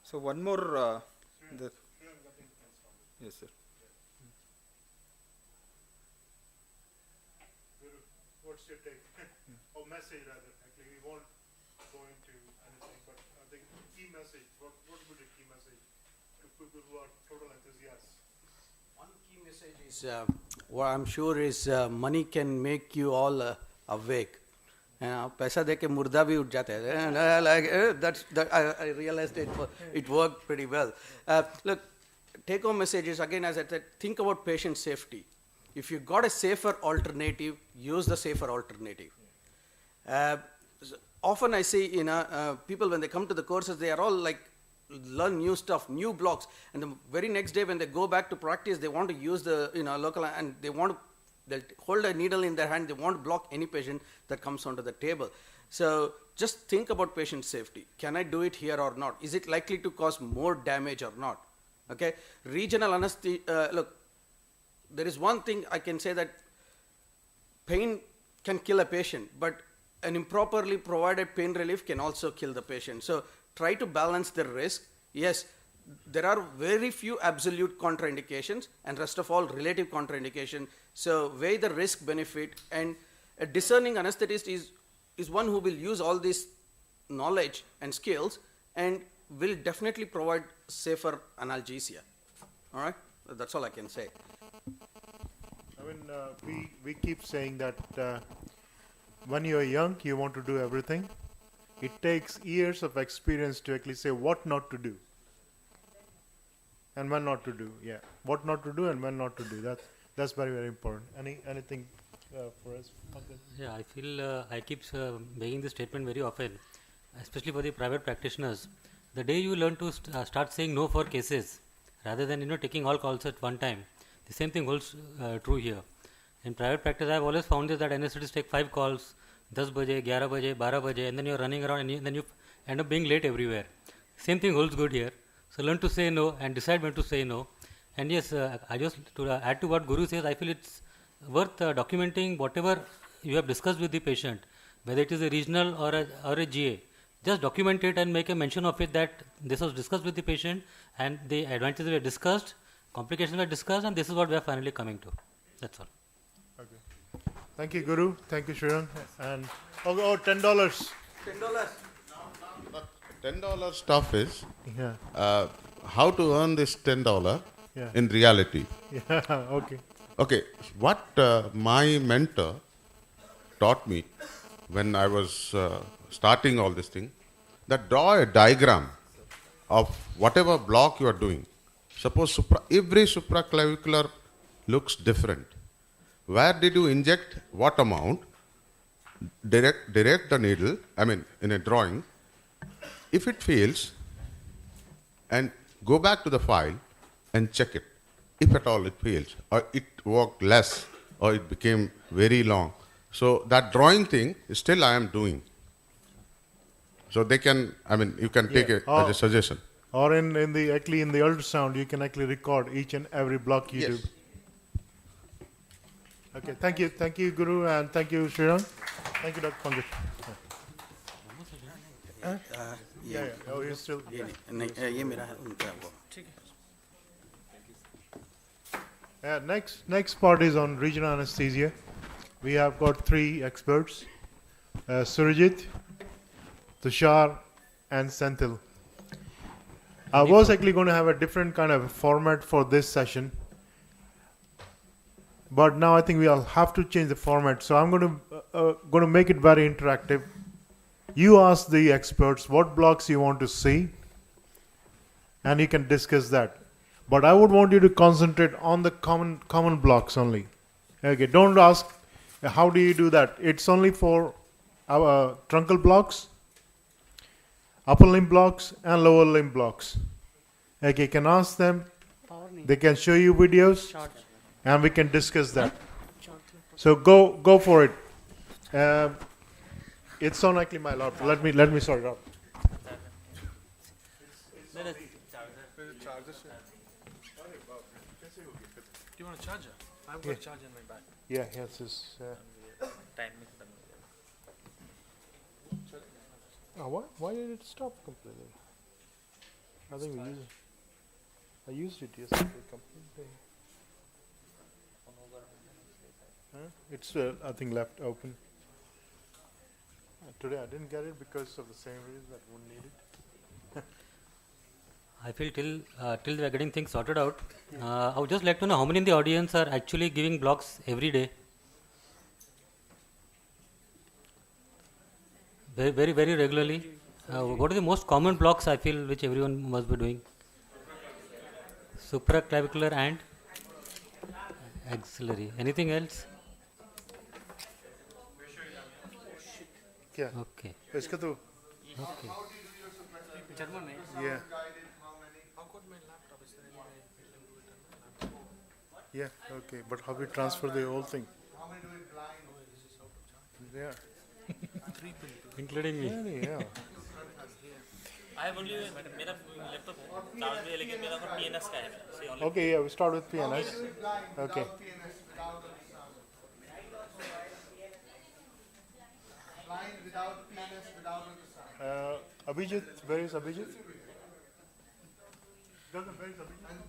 So one more. Yes, sir. What's your take? Or message rather. Actually, we won't go into anything, but the key message. What would be the key message to people who are total enthusiasts? One key message is what I'm sure is money can make you all awake. पैसा दे के मुर्दा भी उठ जाते हैं. Like I realized it worked pretty well. Look, take home message is again, as I said, think about patient safety. If you got a safer alternative, use the safer alternative. Often I see people when they come to the courses, they are all like learn new stuff, new blocks, and the very next day when they go back to practice, they want to use the local, and they'll hold a needle in their hand, they want to block any patient that comes onto the table. So just think about patient safety. Can I do it here or not? Is it likely to cause more damage or not? Okay, regional anesthesia, look, there is one thing I can say, that pain can kill a patient, but an improperly provided pain relief can also kill the patient. So try to balance the risk. Yes, there are very few absolute contraindications and rest of all relative contraindication. So weigh the risk benefit, and a discerning anesthetist is one who will use all this knowledge and skills and will definitely provide safer analgesia. All right, that's all I can say. I mean, we keep saying that when you're young, you want to do everything. It takes years of experience to actually say what not to do and when not to do. Yeah, what not to do and when not to do. That's very, very important. Anything for us, Pankaj? Yeah, I feel I keep making this statement very often, especially for the private practitioners. The day you learn to start saying no for cases, rather than taking all calls at one time, the same thing holds true here. In private practice, I've always found this that anesthetists take 5 calls, 10 baje, 11 baje, 12 baje, and then you're running around and then you end up being late everywhere. Same thing holds good here. So learn to say no and decide when to say no. And yes, I just to add to what Guru says, I feel it's worth documenting whatever you have discussed with the patient, whether it is a regional or a GA. Just document it and make a mention of it that this was discussed with the patient and the advantages were discussed, complications were discussed, and this is what we are finally coming to. That's all. Okay. Thank you, Guru. Thank you, Srirang. And $10. $10. $10 stuff is Yeah. how to earn this $10 Yeah. in reality. Yeah. Okay. Okay, what my mentor taught me when I was starting all this thing, that draw a diagram of whatever block you are doing. Suppose every supraclavicular looks different. Where did you inject what amount? Direct the needle, in a drawing. If it fails, and go back to the file and check it. If at all it fails, or it worked less, or it became very long. So that drawing thing, still I am doing. So they can, you can take it as a suggestion. Or in the ultrasound, you can actually record each and every block you do. Okay, thank you, Guru, and thank you, Srirang. Thank you, Dr. Pankaj. Yeah. Oh, you're still. ये मेरा उनका वो Next part is on regional anesthesia. We have got 3 experts, Surajit, Tushar, and Senthil. I was actually going to have a different kind of format for this session, but now I think we'll have to change the format. So I'm going to make it very interactive. You ask the experts what blocks you want to see, and you can discuss that. But I would want you to concentrate on the common blocks only. Okay, don't ask how do you do that. It's only for our truncal blocks, upper limb blocks, and lower limb blocks. Okay, you can ask them. They can show you videos, and we can discuss that. So go for it. It's on actually my laptop. Let me sort it out. Do you want a charger? I've got a charger in my bag. Yeah, yes, it's. Why did it stop completely? I think I used it yesterday completely. It's I think left open. Today I didn't get it because of the same reason that wouldn't need it. I feel till we are getting things sorted out, I would just like to know how many in the audience are actually giving blocks every day. Very regularly. What are the most common blocks I feel which everyone must be doing? Supraclavicular and axillary. Anything else? Yeah. Okay. इसका तो Okay. German, eh? yeah. I've got my laptop. Is there any way we can do it on my laptop? Yeah, okay. But how we transfer the whole thing? Yeah. Including me. Yeah. I have only मेरा laptop charge में लेकिन मेरा तो PNS का है. Okay, yeah, we start with PNS. Okay. Abhijit, where is Abhijit? And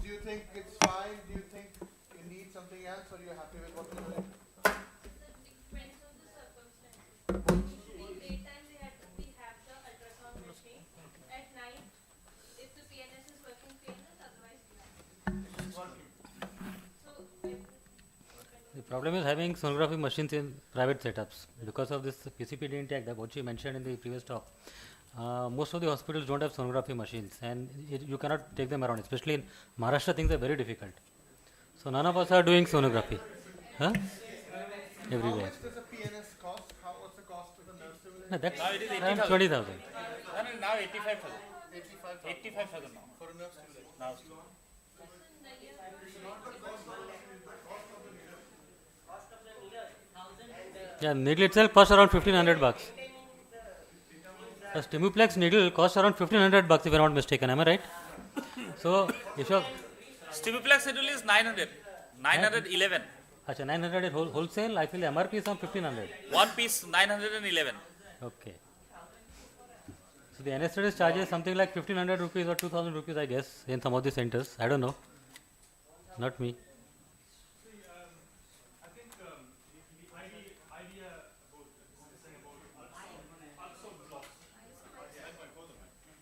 do you think it's fine? Do you think you need something else, or you're happy with what you're doing? Depends on the circumstance. In daytime, we have the ultrasound machine. At night, if the PNS is working, PNS, otherwise we have. The problem is having sonography machines in private setups because of this PCPD intake that what you mentioned in the previous talk. Most of the hospitals don't have sonography machines, and you cannot take them around. Especially in Maharashtra, things are very difficult. So none of us are doing sonography. Huh? How everywhere. much does a PNS cost? What's the cost of the nerve stimulator? No, that's Now it is around 80,000. 20,000. Now 85,000. 85,000 85,000 now. for a nerve stimulator. Now. Yeah, needle itself costs around 1,500 bucks. A Stimuplex needle costs around 1,500 bucks if I'm not mistaken. Am I right? So, if you're Stimuplex schedule is 900. 911. Acha, 900 is wholesale, I feel the MRP is some 1,500. One piece 911. Okay. So the anesthetist charges something like 1,500 rupees or 2,000 rupees, I guess, in some of the centers. I don't know. Not me. I think the idea about discussing about ultrasound blocks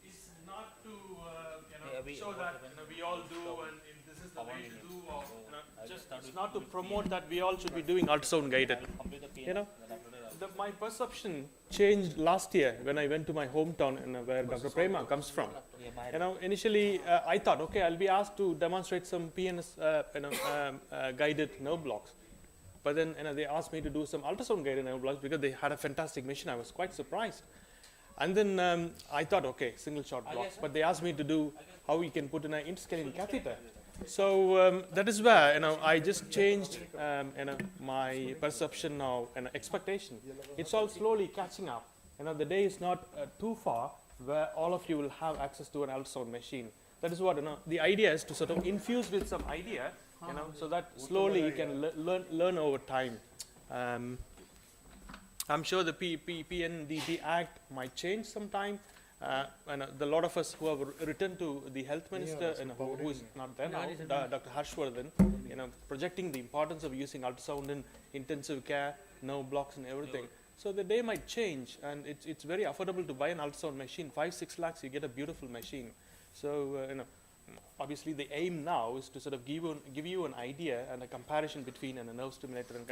is not to show that we all do and this is the way to do, or just it's not to promote that we all should be doing ultrasound guided. My perception changed last year when I went to my hometown where Dr. Prema comes from. Initially I thought, okay, I'll be asked to demonstrate some PNS guided nerve blocks. But then they asked me to do some ultrasound guided nerve blocks because they had a fantastic machine. I was quite surprised. And then I thought, okay, single shot blocks. But they asked me to do how we can put in an interscalene catheter. So that is where I just changed my perception now and expectation. It's all slowly catching up. The day is not too far where all of you will have access to an ultrasound machine. That is what the idea is, to sort of infuse with some idea, so that slowly you can learn over time. I'm sure the PNDT Act might change sometime. The lot of us who have written to the health minister, who is not there now, Dr. Harshvardhan, projecting the importance of using ultrasound in intensive care, nerve blocks and everything. So the day might change, and it's very affordable to buy an ultrasound machine. 5-6 lakhs, you get a beautiful machine. So obviously the aim now is to sort of give you an idea and a comparison between a nerve stimulator and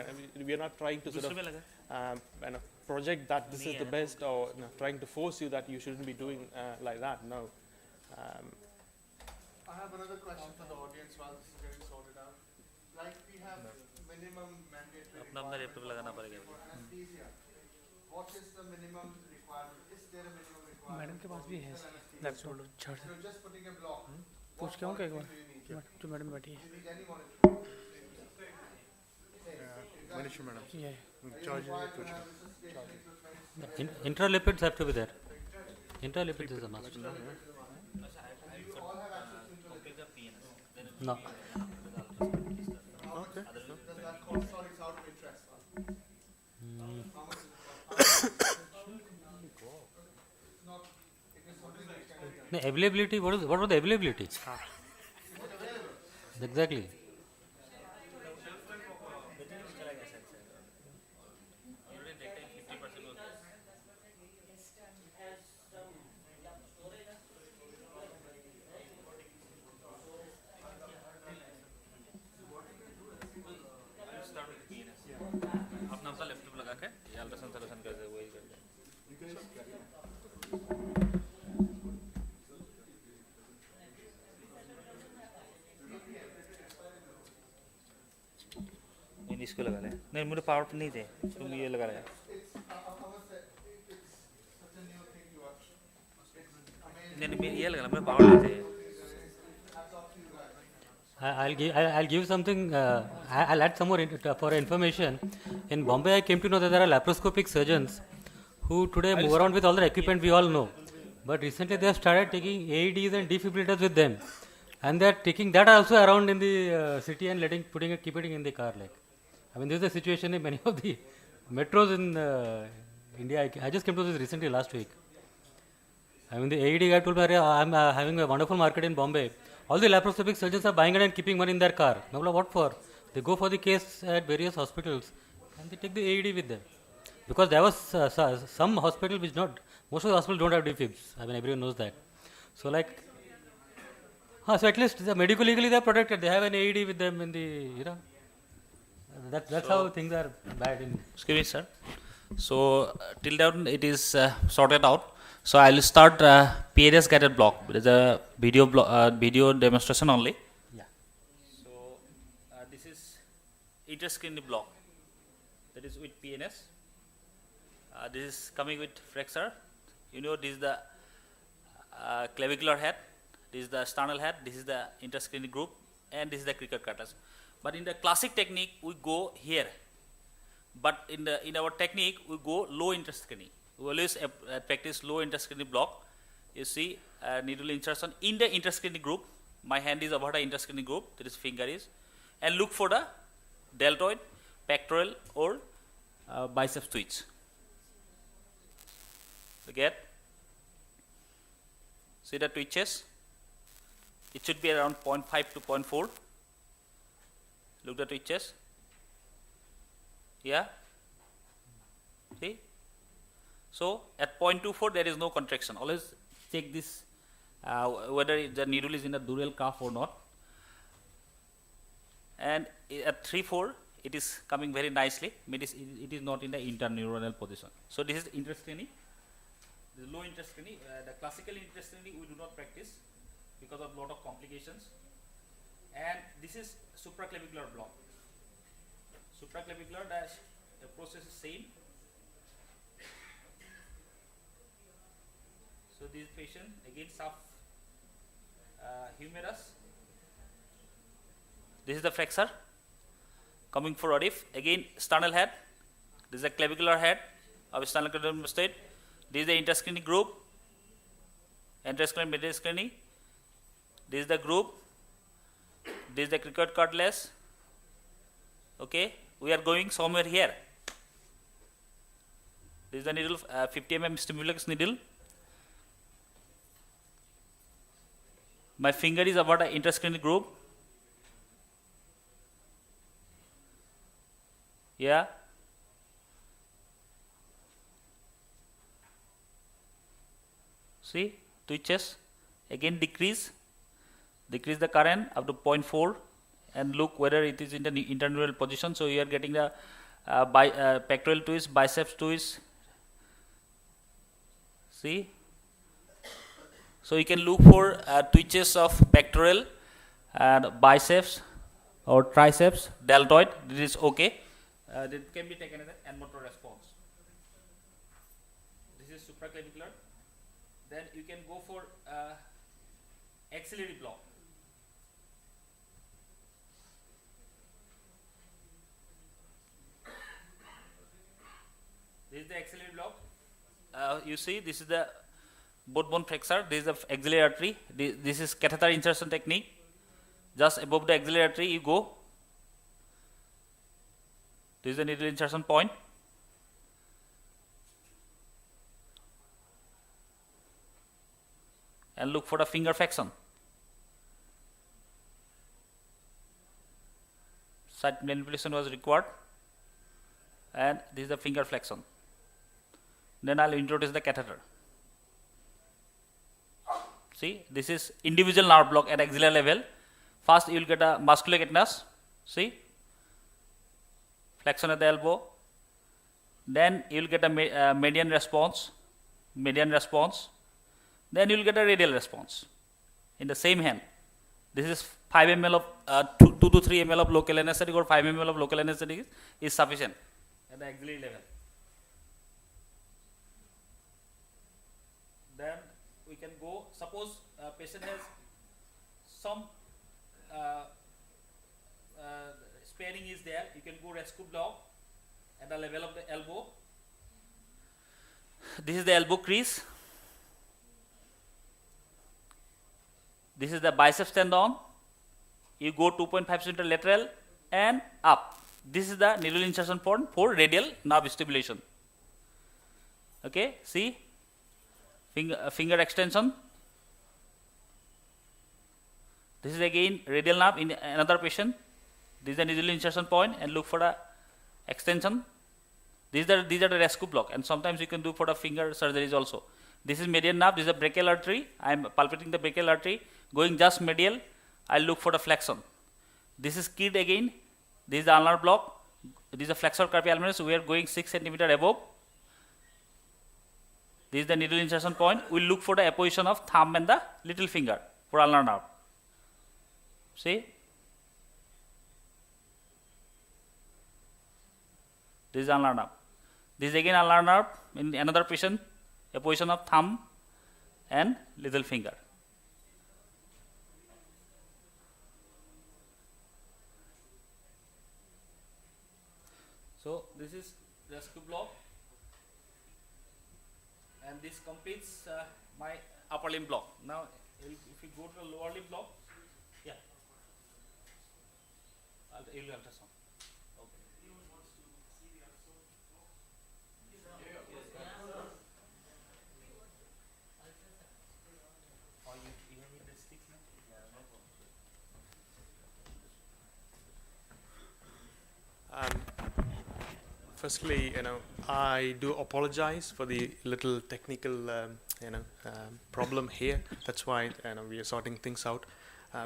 we are not trying to sort of project that this is the best, or trying to force you that you shouldn't be doing like that. No. I have another question for the audience while this is getting sorted out. Like we have minimum mandatory requirement for anesthesia. What is the minimum requirement? Is there a minimum requirement? Madam के पास भी है laptop charge So just putting a block. पूछ के आऊँ एक बार जो madam बैठी है Do you need any monitoring? Manisha madam. ये Charge Required to have resuscitation equipment. Intralipids have to be there. Intralipids is a must. Do you all have access to it? No. Okay. Does that cost, sorry, it's out of interest. How much is it? It's not, it is something that can be done. No, availability, what was the availability? Exactly. अपना अपना laptop लगा के ये ultrasound solution कर दे वही कर दे नहीं इसको लगा ले नहीं मुझे पावर नहीं थे तुम ये लगा ले It's, I must say, it's such a new thing to watch. नहीं ये लगा मुझे पावर नहीं थे Hats off to you guys. I'll give something. I'll add some more for information. In Bombay, I came to know that there are laparoscopic surgeons who today move around with all the equipment we all know. But recently, they have started taking AEDs and defibrillators with them, and they are taking that also around in the city and keeping it in the car. I mean, this is the situation in many of the metros in India. I just came to this recently last week. I mean, the AED guy told me, I'm having a wonderful market in Bombay. All the laparoscopic surgeons are buying it and keeping one in their car. No, what for? They go for the case at various hospitals and they take the AED with them. Because there was some hospital which most of the hospitals don't have defibs. I mean, everyone knows that. So so at least medical legally they are protected. They have an AED with them in the, that's how things are bad in. Excuse me, sir. So till down it is sorted out. So I will start PRS guided block. It is a video demonstration only. Yeah. So this is interscreen block. that is with PNS. This is coming with flexor. You know, this is the clavicular head, this is the sternal head, this is the interscreening group, and this is the cricket cartilage. But in the classic technique, we go here. But in our technique, we go low interscreening. We always practice low interscreening block. You see needle insertion in the interscreening group. My hand is over the interscreening group, that is finger is, and look for the deltoid, pectoral, or bicep twitch. You get? See the twitches? It should be around 0.5 to 0.4. Look the twitches. Yeah? See? So at 0.24 there is no contraction. Always check this whether the needle is in the dural cuff or not. And at 3-4 it is coming very nicely. It is not in the interneuronal position. So this is interscreening. This is low interscreening. The classical interscreening we do not practice because of lot of complications. And this is supraclavicular block. Supraclavicular, the process is same. So this patient again humerus. This is the flexor coming forward. If again sternal head, this is the clavicular head of sternal clavicular state. This is the interscreening group, interscreening, mediascreening. This is the group. This is the cricket cartilage. Okay, we are going somewhere here. This is the needle, 50 mm stimulus needle. My finger is about the interscreening group. Yeah. See, twitches. Again decrease the current up to 0.4 and look whether it is in the interneural position. So you are getting the pectoral twist, biceps twist. See? So you can look for twitches of pectoral and biceps or triceps, deltoid. This is okay. That can be taken as an motor response. This is supraclavicular. Then you can go for axillary block. This is the axillary block. You see, this is the both bone flexor. This is the axillary artery. This is catheter insertion technique. Just above the axillary artery, you go. This is the needle insertion point. And look for the finger flexion. Site manipulation was required. And this is the finger flexion. Then I will introduce the catheter. See, this is individual nerve block at axillary level. First you will get a musculocutaneous. See, flexion at the elbow. Then you will get a median response. Then you will get a radial response in the same hand. This is 5 ml of 2 to 3 ml of local anesthetic or 5 ml of local anesthetic is sufficient at the axillary level. Then we can go, suppose a patient has some sparing is there, you can go rescue block at the level of the elbow. This is the elbow crease. This is the biceps tendon. You go 2.5 cm lateral and up. This is the needle insertion point for radial nerve stimulation. Okay, see, finger extension. This is again radial nerve in another patient. This is the needle insertion point and look for the extension. These are the rescue block, and sometimes you can do for the finger surgeries also. This is median nerve. This is a brachial artery. I am palpating the brachial artery. Going just medial, I will look for the flexion. This is kid again. This is the ulnar block. This is the flexor carpi ulnaris. We are going 6 cm above. This is the needle insertion point. We will look for the apposition of thumb and the little finger for ulnar nerve. See? This is ulnar nerve. This is again ulnar nerve in another patient, a position of thumb and little finger. So this is rescue block, and this completes my upper limb block. Now, if we go to the lower limb block, yeah, ultrasound. Firstly, I do apologize for the little technical, problem here. That's why, we are sorting things out.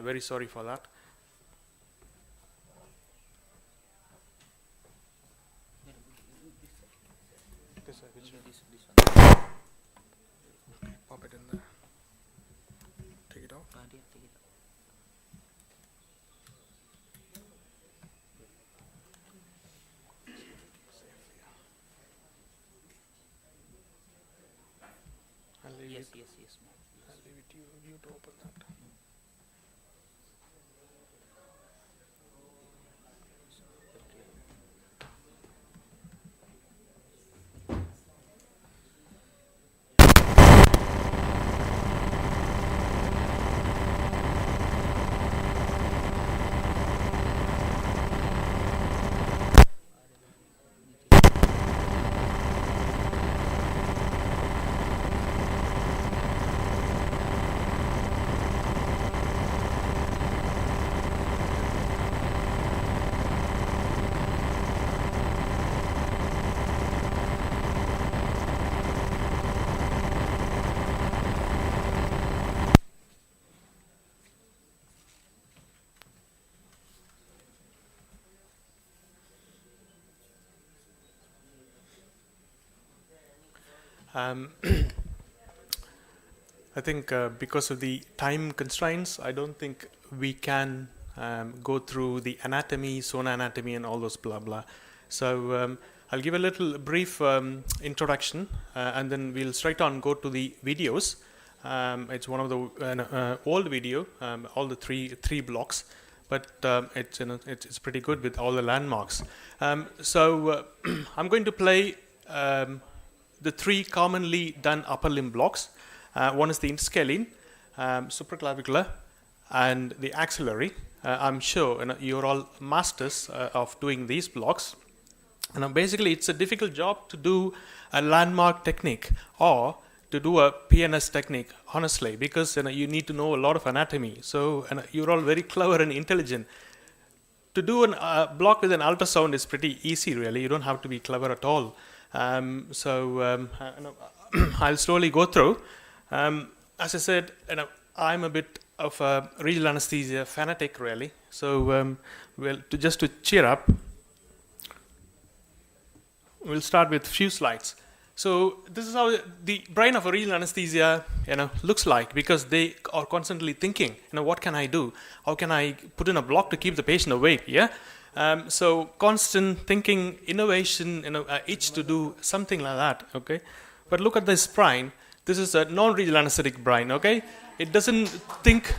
Very sorry for that. This way, which way? Pop it in there. Take it out. I'll leave Yes, it. yes, yes. I'll leave it to you to open that. I think because of the time constraints, I don't think we can go through the anatomy, zona anatomy, and all those blah blah. So I'll give a little brief introduction, and then we'll straight on go to the videos. It's one of the old video, all the three blocks, but it's pretty good with all the landmarks. So I'm going to play the three commonly done upper limb blocks. One is the interscalene, supraclavicular, and the axillary. I'm sure you're all masters of doing these blocks. And basically, it's a difficult job to do a landmark technique or to do a PNS technique, honestly, because you need to know a lot of anatomy. So you're all very clever and intelligent. To do a block with an ultrasound is pretty easy, really. You don't have to be clever at all. So I'll slowly go through. As I said, I'm a bit of a regional anesthesia fanatic, really. So, just to cheer up, we'll start with a few slides. So this is how the brain of a regional anesthesia, looks like, because they are constantly thinking, what can I do? How can I put in a block to keep the patient awake? Yeah. So constant thinking, innovation, itch to do something like that. Okay. But look at this brain. This is a non-regional anesthetic brain. Okay. It doesn't think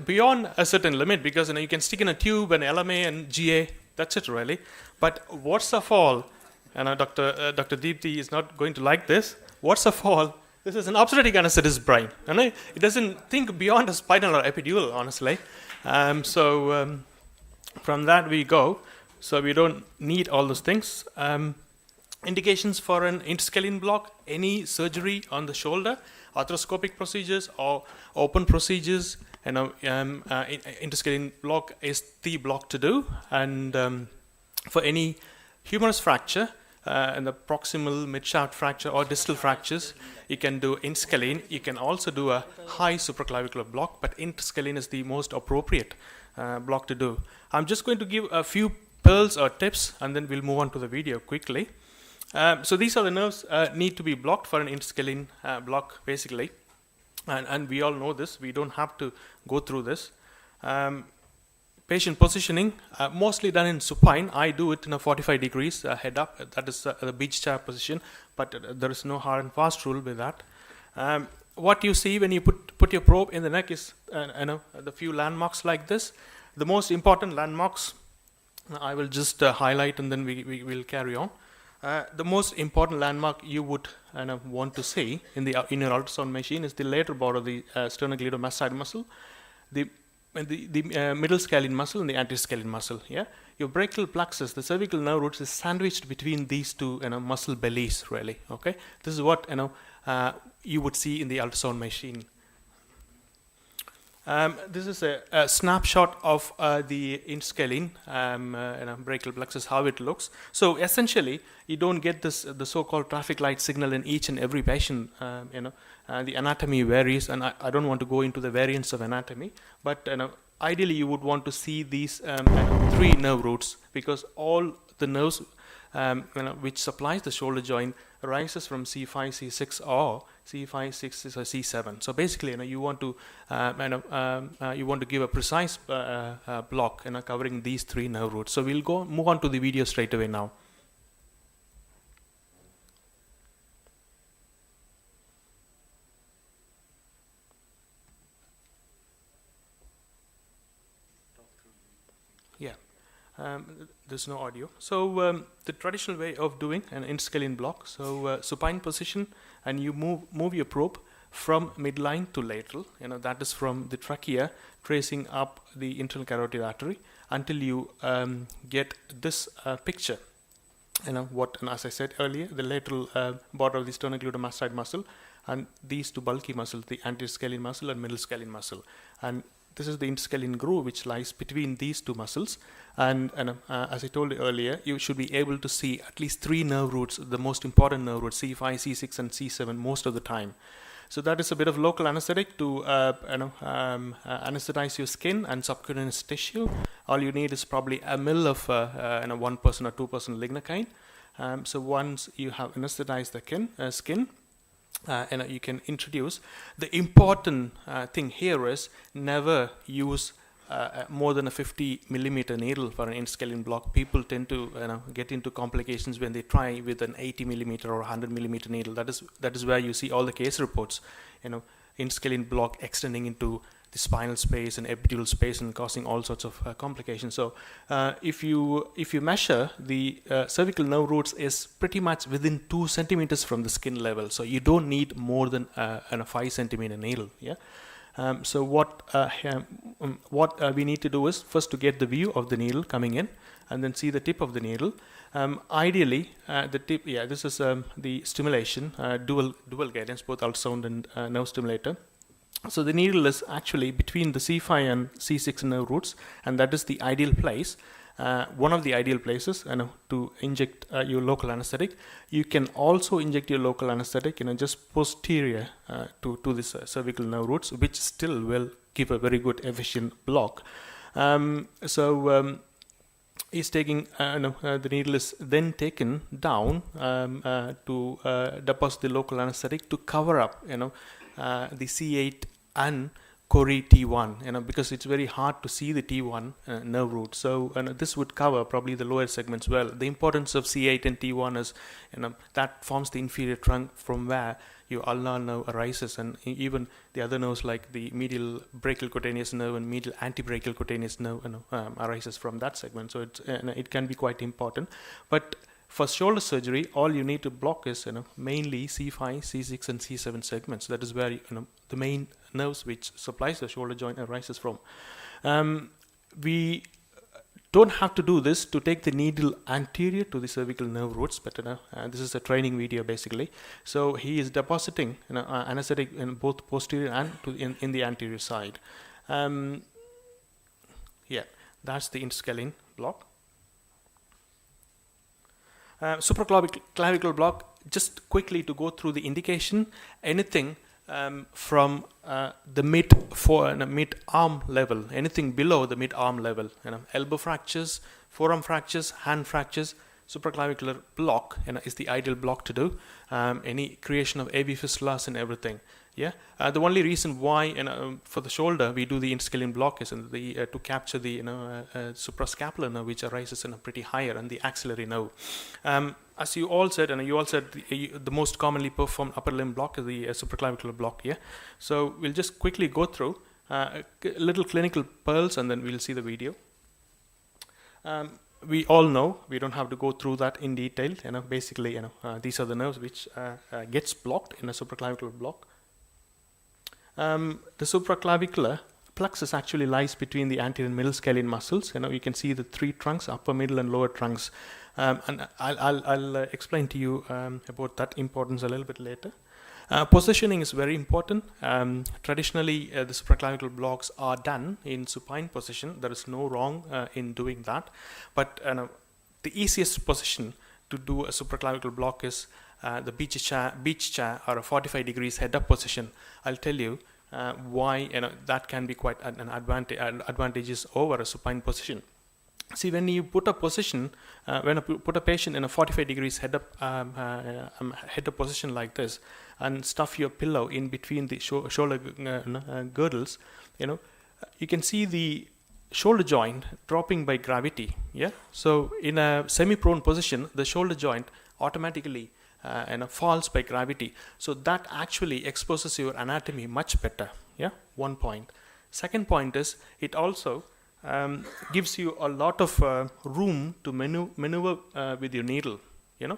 beyond a certain limit, because you can stick in a tube and LMA and GA. That's it, really. But worst of all, Dr. Deepthi is not going to like this. Worst of all, this is an obstetric anesthetist brain. It doesn't think beyond a spinal or epidural, honestly. From that we go. So we don't need all those things. Indications for an interscalene block: any surgery on the shoulder, arthroscopic procedures or open procedures. Interscalene block is the block to do. And for any humerus fracture, and the proximal mid-shaft fracture or distal fractures, you can do interscalene. You can also do a high supraclavicular block, but interscalene is the most appropriate block to do. I'm just going to give a few pearls or tips, and then we'll move on to the video quickly. So these are the nerves need to be blocked for an interscalene block, basically. And we all know this. We don't have to go through this. patient positioning, mostly done in supine. I do it in a 45 degrees head up. That is the beach chair position, but there is no hard and fast rule with that. What you see when you put your probe in the neck is the few landmarks like this. The most important landmarks I will just highlight, and then we will carry on. The most important landmark you would want to see in your ultrasound machine is the lateral border of the sternocleidomastoid muscle, the middle scalene muscle, and the anterior scalene muscle. Yeah, your brachial plexus, the cervical nerve roots, is sandwiched between these two muscle bellies. Really, okay. This is what you would see in the ultrasound machine. This is a snapshot of the interscalene brachial plexus, how it looks. So essentially, you don't get the so-called traffic light signal in each and every patient. The anatomy varies, and I don't want to go into the variants of anatomy, but ideally you would want to see these 3 nerve roots, because all the nerves which supplies the shoulder joint arises from C5, C6, or C5, C6, or C7. So basically, you want to give a precise block, covering these 3 nerve roots. So we'll move on to the video straight away now. Yeah. There's no audio. So the traditional way of doing an interscalene block, so supine position, and you move your probe from midline to lateral. That is from the trachea tracing up the internal carotid artery until you get this picture. What, and as I said earlier, the lateral border of the sternocleidomastoid muscle, and these 2 bulky muscles, the anterior scalene muscle and middle scalene muscle, and this is the interscalene groove which lies between these 2 muscles. And as I told you earlier, you should be able to see at least 3 nerve roots, the most important nerve roots, C5, C6, and C7 most of the time. So that is a bit of local anesthetic to anesthetize your skin and subcutaneous tissue. All you need is probably a ml of 1% or 2% lignocaine. So once you have anesthetized the skin, you can introduce. The important thing here is never use more than a 50 millimeter needle for an interscalene block. People tend to get into complications when they try with an 80 millimeter or 100 millimeter needle. That is where you see all the case reports. Interscalene block extending into the spinal space and epidural space and causing all sorts of complications. So if you measure, the cervical nerve roots is pretty much within 2 centimeters from the skin level. So you don't need more than a 5 centimeter needle. Yeah. So what we need to do is first to get the view of the needle coming in, and then see the tip of the needle. Ideally, the tip. Yeah, this is the stimulation, dual guidance, both ultrasound and nerve stimulator. So the needle is actually between the C5 and C6 nerve roots, and that is the ideal place. One of the ideal places to inject your local anesthetic. You can also inject your local anesthetic just posterior to this cervical nerve roots, which still will give a very good efficient block. Is taking the needle is then taken down to deposit the local anesthetic to cover up the C8 and Cori T1, because it's very hard to see the T1 nerve root. So this would cover probably the lower segments well. The importance of C8 and T1 is, that forms the inferior trunk from where your ulnar nerve arises, and even the other nerves like the medial brachial cutaneous nerve and medial antebrachial cutaneous nerve arises from that segment. So it can be quite important. But for shoulder surgery, all you need to block is mainly C5, C6, and C7 segments. That is where the main nerves which supplies the shoulder joint arises from. We don't have to do this to take the needle anterior to the cervical nerve roots, but this is a training video basically. So he is depositing anesthetic in both posterior and in the anterior side. Yeah, that's the interscalene block. Supraclavicular block, just quickly to go through the indication, anything from the mid-arm level, anything below the mid-arm level, elbow fractures, forearm fractures, hand fractures, supraclavicular block is the ideal block to do. Any creation of AV fistulas and everything. Yeah, the only reason why for the shoulder we do the interscalene block is to capture the suprascapular nerve, which arises in a pretty higher, and the axillary nerve. As you all said, and you all said, the most commonly performed upper limb block is the supraclavicular block. Yeah, so we'll just quickly go through little clinical pearls, and then we'll see the video. We all know, we don't have to go through that in detail. Basically, these are the nerves which gets blocked in a supraclavicular block. The supraclavicular plexus actually lies between the anterior and middle scalene muscles. You can see the three trunks, upper, middle, and lower trunks. And I'll explain to you about that importance a little bit later. Positioning is very important. Traditionally, the supraclavicular blocks are done in supine position. There is no wrong in doing that. But the easiest position to do a supraclavicular block is the beach chair or a 45 degrees head-up position. I'll tell you why that can be quite an advantageous over a supine position. See, when you put a position, when you put a patient in a 45 degrees head-up position like this, and stuff your pillow in between the shoulder girdles, you can see the shoulder joint dropping by gravity. Yeah. So in a semi-prone position, the shoulder joint automatically falls by gravity. So that actually exposes your anatomy much better. Yeah. One point. Second point is it also gives you a lot of room to maneuver with your needle.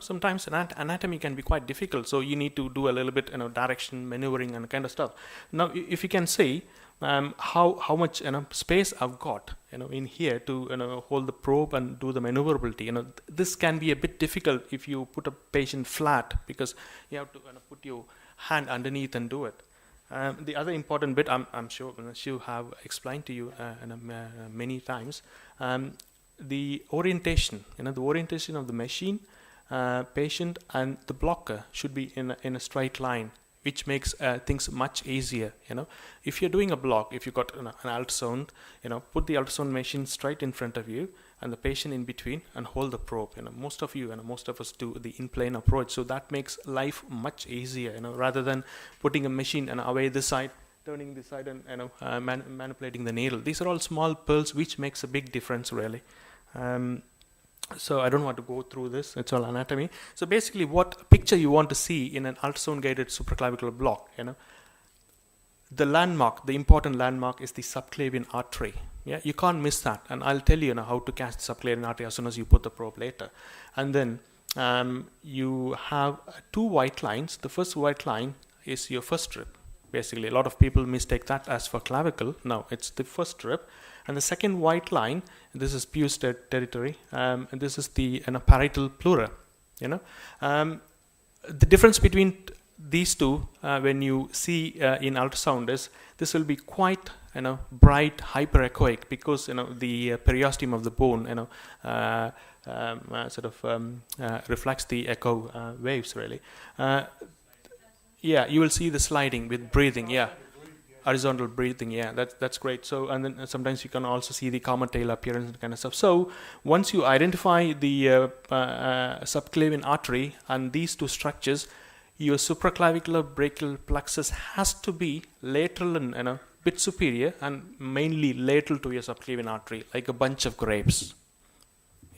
Sometimes anatomy can be quite difficult, so you need to do a little bit, direction, maneuvering, and kind of stuff. Now, if you can see how much space I've got, in here to hold the probe and do the maneuverability. This can be a bit difficult if you put a patient flat, because you have to put your hand underneath and do it. The other important bit, I'm sure you have explained to you many times, the orientation. The orientation of the machine, patient, and the blocker should be in a straight line, which makes things much easier. If you're doing a block, if you've got an ultrasound, put the ultrasound machine straight in front of you and the patient in between, and hold the probe. Most of you and most of us do the in-plane approach, so that makes life much easier. Rather than putting a machine away this side, turning this side, and manipulating the needle. These are all small pearls which makes a big difference, really. So I don't want to go through this. It's all anatomy. So basically, what picture you want to see in an ultrasound-guided supraclavicular block, the landmark, the important landmark, is the subclavian artery. Yeah, you can't miss that. And I'll tell you how to catch the subclavian artery as soon as you put the probe later. And then you have two white lines. The first white line is your first rib. Basically, a lot of people mistake that as for clavicle. No, it's the first rib. And the second white line, this is pubis territory, and this is the parietal pleura. The difference between these two, when you see in ultrasound, is this will be quite bright, hyperechoic, because the periosteum of the bone reflects the echo waves, really. Yeah, you will see the sliding with breathing. Yeah. Horizontal breathing, yeah, that's great. So, and then sometimes you can also see the common tail appearance and kind of stuff. So, once you identify the subclavian artery and these two structures, your supraclavicular brachial plexus has to be lateral and bit superior, and mainly lateral to your subclavian artery, like a bunch of grapes.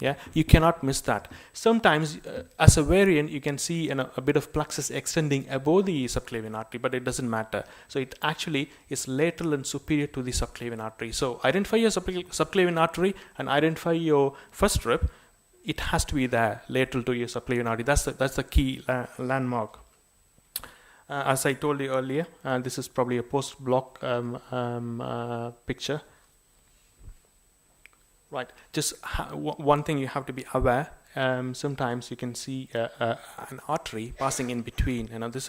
Yeah, you cannot miss that. Sometimes, as a variant, you can see a bit of plexus extending above the subclavian artery, but it doesn't matter. So it actually is lateral and superior to the subclavian artery. So identify your subclavian artery and identify your first rib. It has to be there, lateral to your subclavian artery. That's the key landmark. As I told you earlier, this is probably a post-block picture. Right. Just one thing you have to be aware. Sometimes you can see an artery passing in between. This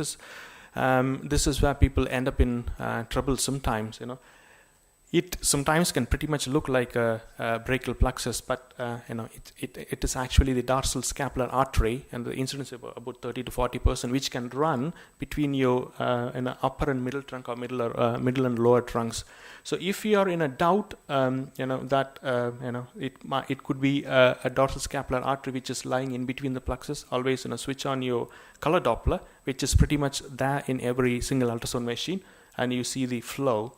is where people end up in trouble sometimes. it sometimes can pretty much look like a brachial plexus, but it is actually the dorsal scapular artery, and the incidence is about 30 to 40%, which can run between your upper and middle trunk, or middle and lower trunks. So if you are in a doubt, it could be a dorsal scapular artery which is lying in between the plexus. Always switch on your color Doppler, which is pretty much there in every single ultrasound machine, and you see the flow.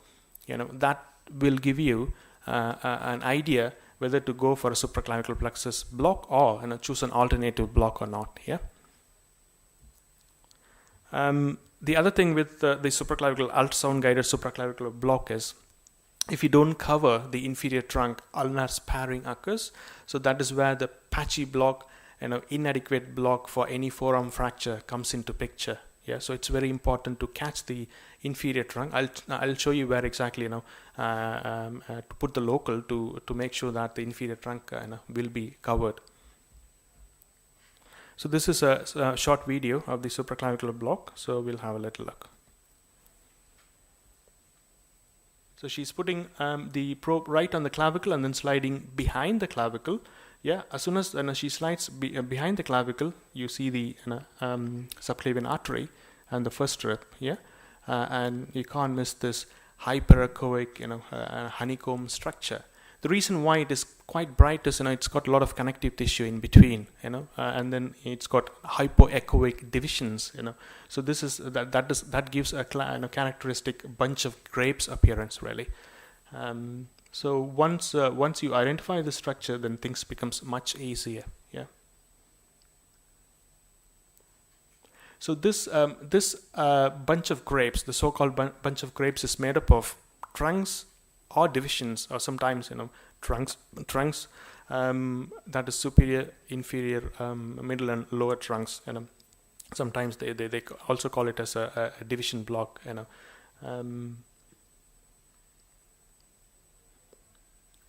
That will give you an idea whether to go for a supraclavicular plexus block or choose an alternative block or not. Yeah. The other thing with the supraclavicular ultrasound guided supraclavicular block is, if you don't cover the inferior trunk, ulnar sparring occurs. So that is where the patchy block, inadequate block for any forearm fracture comes into picture. Yeah, so it's very important to catch the inferior trunk. I'll show you where exactly to put the local to make sure that the inferior trunk will be covered. So this is a short video of the supraclavicular block. So we'll have a little look. So she's putting the probe right on the clavicle and then sliding behind the clavicle. Yeah, as soon as she slides behind the clavicle, you see the subclavian artery and the first strip. Yeah, and you can't miss this hyperechoic, honeycomb structure. The reason why it is quite bright is it's got a lot of connective tissue in between, and then it's got hypoechoic divisions, So this is that gives a characteristic bunch of grapes appearance, really. So once you identify the structure, then things becomes much easier. Yeah. So this bunch of grapes, the so-called bunch of grapes, is made up of trunks or divisions, or sometimes trunks. That is superior, inferior, middle, and lower trunks. Sometimes they also call it as a division block.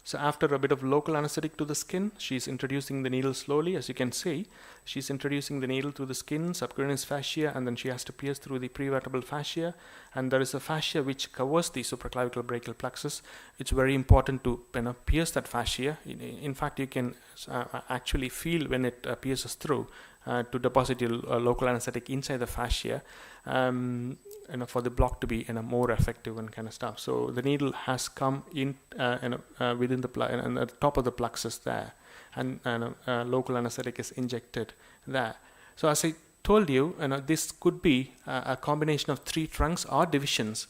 So after a bit of local anesthetic to the skin, she's introducing the needle slowly. As you can see, she's introducing the needle through the skin, subcutaneous fascia, and then she has to pierce through the prevertebral fascia. And there is a fascia which covers the supraclavicular brachial plexus. It's very important to pierce that fascia. In fact, you can actually feel when it pierces through to deposit your local anesthetic inside the fascia. For the block to be more effective and kind of stuff. So the needle has come in within the at the top of the plexus there, and local anesthetic is injected there. So as I told you, this could be a combination of three trunks or divisions.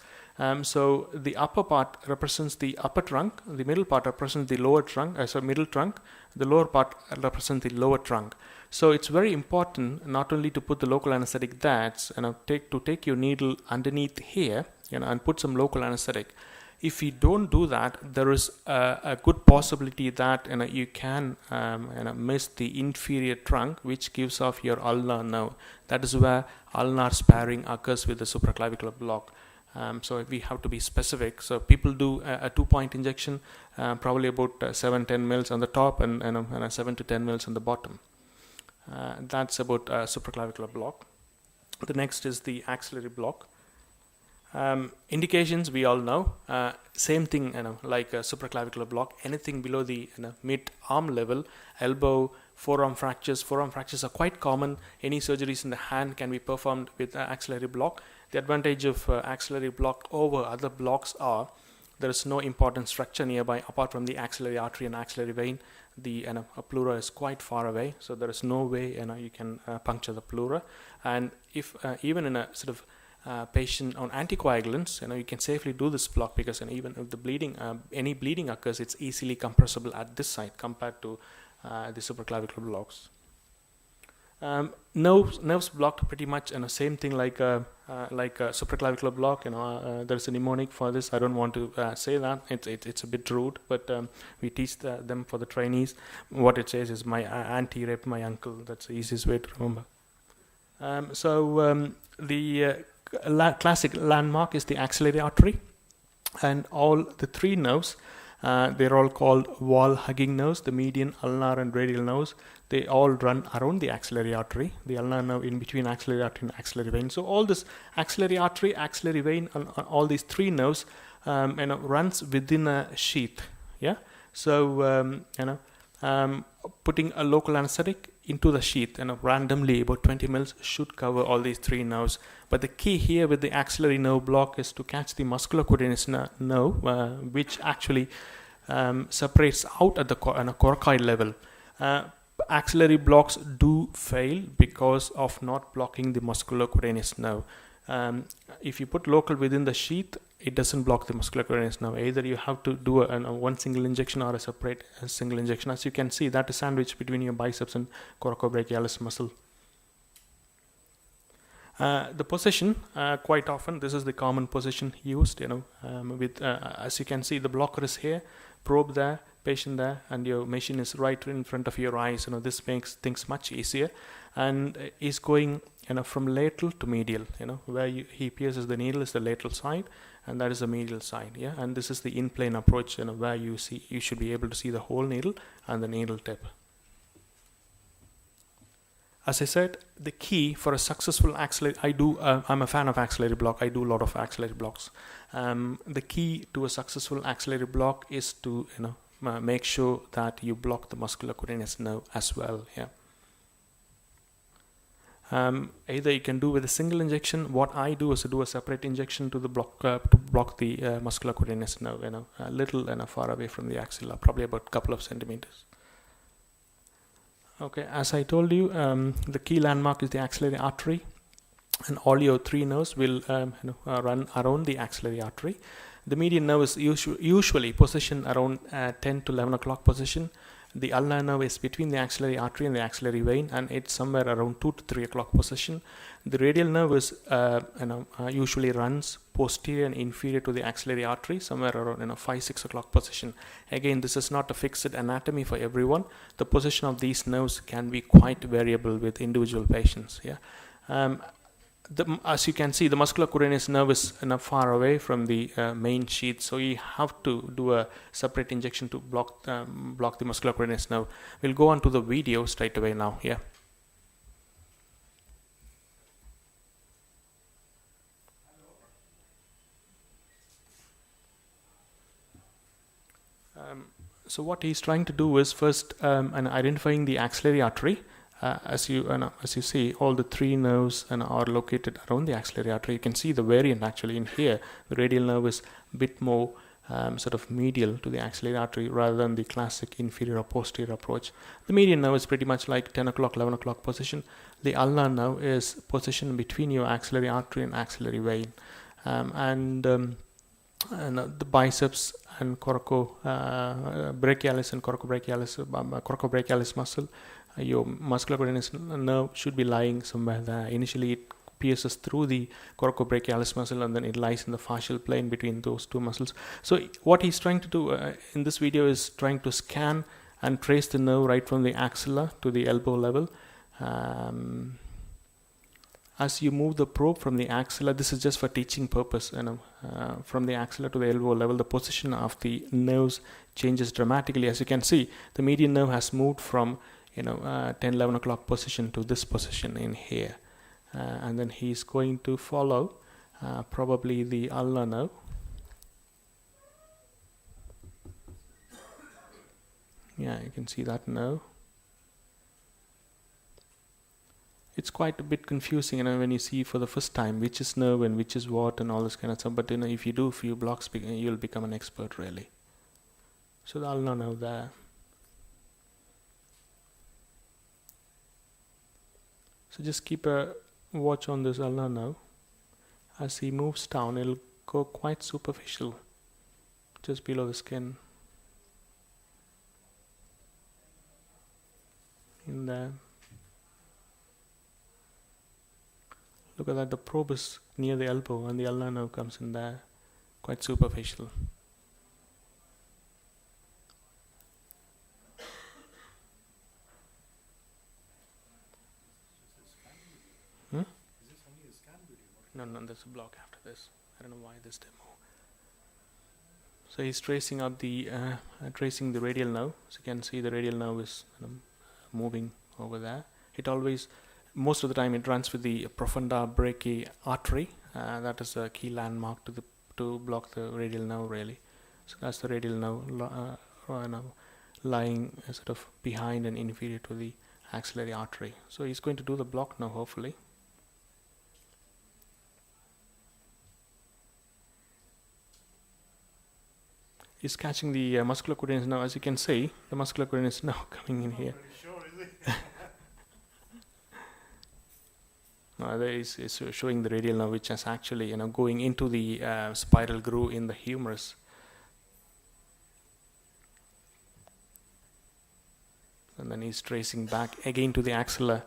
So the upper part represents the upper trunk, the middle part represents the lower trunk, middle trunk, the lower part represents the lower trunk. So it's very important not only to put the local anesthetic there, take your needle underneath here, and put some local anesthetic. If you don't do that, there is a good possibility that you can miss the inferior trunk, which gives off your ulnar nerve. That is where ulnar sparring occurs with the supraclavicular block. So we have to be specific. So people do a 2-point injection, probably about 7-10 mils on the top and 7 to 10 mils on the bottom. That's about supraclavicular block. The next is the axillary block. Indications we all know. Same thing, like a supraclavicular block. Anything below the mid-arm level, elbow, forearm fractures. Forearm fractures are quite common. Any surgeries in the hand can be performed with axillary block. The advantage of axillary block over other blocks are there is no important structure nearby apart from the axillary artery and axillary vein. The pleura is quite far away, so there is no way you can puncture the pleura. And if even in a sort of patient on anticoagulants, you can safely do this block, because even if the bleeding, any bleeding occurs, it's easily compressible at this site compared to the supraclavicular blocks. Nerves blocked pretty much, same thing like a supraclavicular block. There's a mnemonic for this. I don't want to say that. It's a bit rude, but we teach them for the trainees. What it says is, my auntie raped my uncle. That's the easiest way to remember. The classic landmark is the axillary artery, and all the three nerves, they're all called wall-hugging nerves, the median, ulnar, and radial nerves. They all run around the axillary artery, the ulnar nerve in between axillary artery and axillary vein. So all this axillary artery, axillary vein, and all these three nerves runs within a sheath. Yeah. So putting a local anesthetic into the sheath randomly about 20 mils should cover all these three nerves. But the key here with the axillary nerve block is to catch the musculocutaneous nerve, which actually separates out at the coracoid level. Axillary blocks do fail because of not blocking the musculocutaneous nerve. If you put local within the sheath, it doesn't block the musculocutaneous nerve. Either you have to do one single injection or a separate single injection. As you can see, that is sandwiched between your biceps and coracobrachialis muscle. The position, quite often, this is the common position used. As you can see, the blocker is here, probe there, patient there, and your machine is right in front of your eyes. This makes things much easier, and is going from lateral to medial. Where he pierces the needle is the lateral side, and that is the medial side. Yeah, and this is the in-plane approach. Where you should be able to see the whole needle and the needle tip. As I said, the key for a successful axillary, I'm a fan of axillary block. I do a lot of axillary blocks. The key to a successful axillary block is to make sure that you block the musculocutaneous nerve as well. Yeah. Either you can do with a single injection. What I do is to do a separate injection to the block to block the musculocutaneous nerve. A little far away from the axilla, probably about a couple of centimeters. Okay, as I told you, the key landmark is the axillary artery, and all your three nerves will run around the axillary artery. The median nerve is usually positioned around 10 to 11 o'clock position. The ulnar nerve is between the axillary artery and the axillary vein, and it's somewhere around 2 to 3 o'clock position. The radial nerve is usually runs posterior and inferior to the axillary artery, somewhere around 5-6 o'clock position. Again, this is not a fixed anatomy for everyone. The position of these nerves can be quite variable with individual patients. Yeah. As you can see, the musculocutaneous nerve is far away from the main sheath, so you have to do a separate injection to block the musculocutaneous nerve. We'll go on to the video straight away now. Yeah. So what he's trying to do is first identifying the axillary artery. As you see, all the three nerves are located around the axillary artery. You can see the variant actually in here. The radial nerve is a bit more sort of medial to the axillary artery rather than the classic inferior or posterior approach. The median nerve is pretty much like 10 o'clock, 11 o'clock position. The ulnar nerve is positioned between your axillary artery and axillary vein. And the biceps and coracobrachialis and coracobrachialis muscle, your musculocutaneous nerve should be lying somewhere there. Initially, it pierces through the coracobrachialis muscle, and then it lies in the fascial plane between those two muscles. So what he's trying to do in this video is trying to scan and trace the nerve right from the axilla to the elbow level. As you move the probe from the axilla, this is just for teaching purpose, from the axilla to the elbow level, the position of the nerves changes dramatically. As you can see, the median nerve has moved from 10-11 o'clock position to this position in here, and then he's going to follow probably the ulnar nerve. Yeah, you can see that nerve. It's quite a bit confusing, when you see for the first time which is nerve and which is what and all this kind of stuff. But if you do a few blocks, you'll become an expert really. So the ulnar nerve there. So just keep a watch on this ulnar nerve. As he moves down, it'll go quite superficial, just below the skin. In there. Look at that, the probe is near the elbow and the ulnar nerve comes in there, quite superficial. No, there's a block after this. I don't know why this demo. So he's tracing out the tracing the radial nerve. So you can see the radial nerve is moving over there. It always, most of the time, it runs with the profunda brachii artery. That is a key landmark to the to block the radial nerve really. So that's the radial nerve lying sort of behind and inferior to the axillary artery. So he's going to do the block now, hopefully. He's catching the muscular cutaneous now. As you can see, the muscular cutaneous is now coming in here. Sure, is it? There is showing the radial nerve, which is actually going into the spiral groove in the humerus. And then he's tracing back again to the axilla.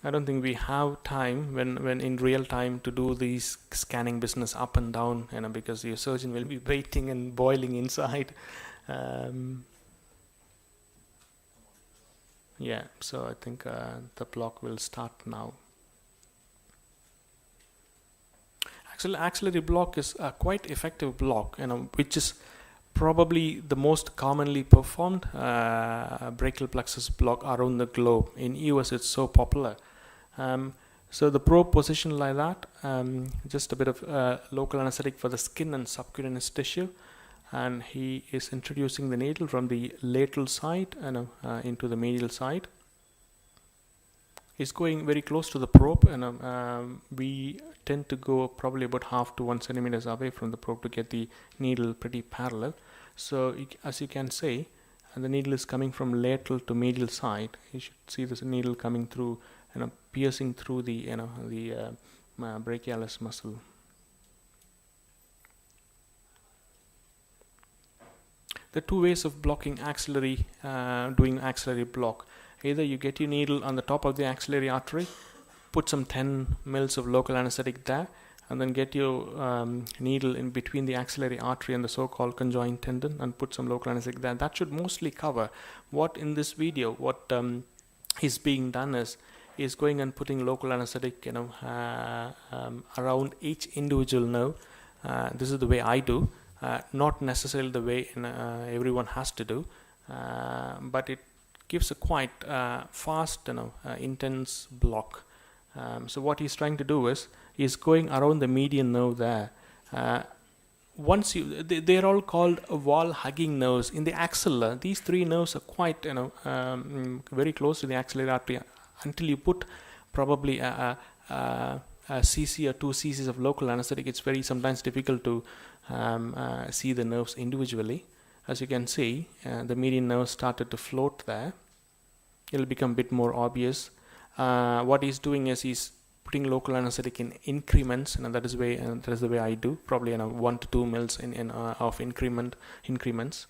I don't think we have time when in real time to do these scanning business up and down, because your surgeon will be waiting and boiling inside. Yeah, so I think the block will start now. Axillary block is a quite effective block, which is probably the most commonly performed brachial plexus block around the globe. In US, it's so popular. So the probe position like that, just a bit of local anesthetic for the skin and subcutaneous tissue, and he is introducing the needle from the lateral side and into the medial side. He's going very close to the probe, and we tend to go probably about 0.5 to 1 centimeters away from the probe to get the needle pretty parallel. So as you can see, the needle is coming from lateral to medial side. You should see this needle coming through, piercing through the brachialis muscle. There are two ways of blocking axillary, doing axillary block. Either you get your needle on the top of the axillary artery, put some 10 mils of local anesthetic there, and then get your needle in between the axillary artery and the so-called conjoined tendon and put some local anesthetic there. That should mostly cover what in this video, what is being done is going and putting local anesthetic around each individual nerve. This is the way I do. Not necessarily the way everyone has to do, but it gives a quite fast, intense block. So what he's trying to do is he's going around the median nerve there. Once they're all called wall hugging nerves. In the axilla, these three nerves are quite, very close to the axillary artery. Until you put probably a cc or 2 cc's of local anesthetic, it's very sometimes difficult to see the nerves individually. As you can see, the median nerve started to float there. It'll become a bit more obvious. What he's doing is he's putting local anesthetic in increments, and that is the way I do. Probably 1 to 2 mils of increments.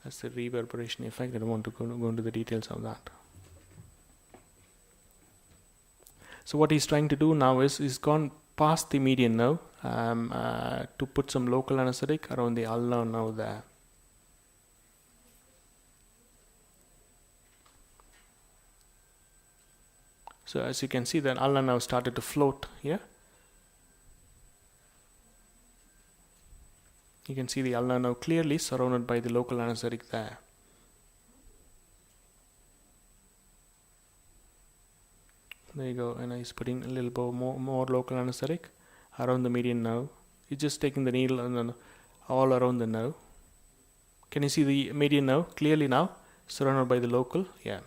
That's the reverberation effect. I don't want to go into the details of that. So what he's trying to do now is he's gone past the median nerve to put some local anesthetic around the ulnar nerve there. So as you can see, that ulnar nerve started to float here. You can see the ulnar nerve clearly surrounded by the local anesthetic there. There you go, and he's putting a little bit more local anesthetic around the median nerve. He's just taking the needle and then all around the nerve. Can you see the median nerve clearly now, surrounded by the local? Yeah.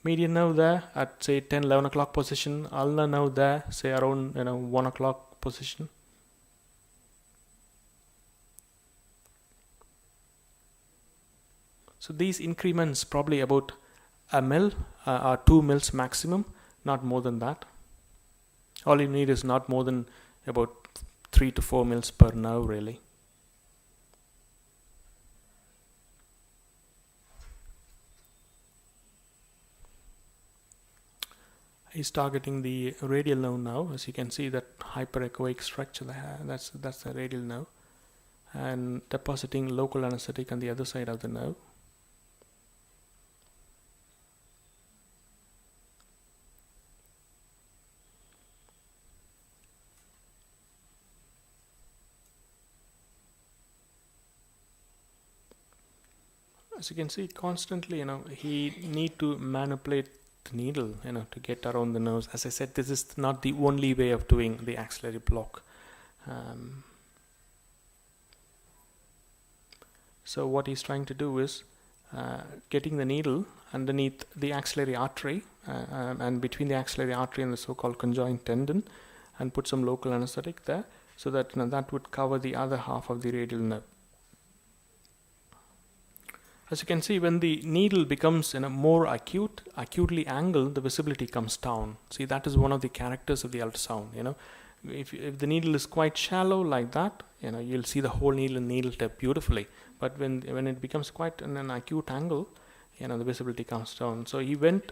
Median nerve there at say 10, 11 o'clock position. Ulnar nerve there, say around 1 o'clock position. So these increments probably about a mil or 2 mils maximum, not more than that. All you need is not more than about 3 to 4 mils per nerve really. He's targeting the radial nerve now. As you can see, that hyperechoic structure there, that's the radial nerve, and depositing local anesthetic on the other side of the nerve. As you can see, constantly, he need to manipulate the needle, to get around the nerves. As I said, this is not the only way of doing the axillary block. So what he's trying to do is getting the needle underneath the axillary artery and between the axillary artery and the so-called conjoint tendon, and put some local anesthetic there, so that that would cover the other half of the radial nerve. As you can see, when the needle becomes more acutely angled, the visibility comes down. See, that is one of the characters of the ultrasound. If the needle is quite shallow like that, you'll see the whole needle and needle tip beautifully. But when it becomes quite an acute angle, the visibility comes down. So he went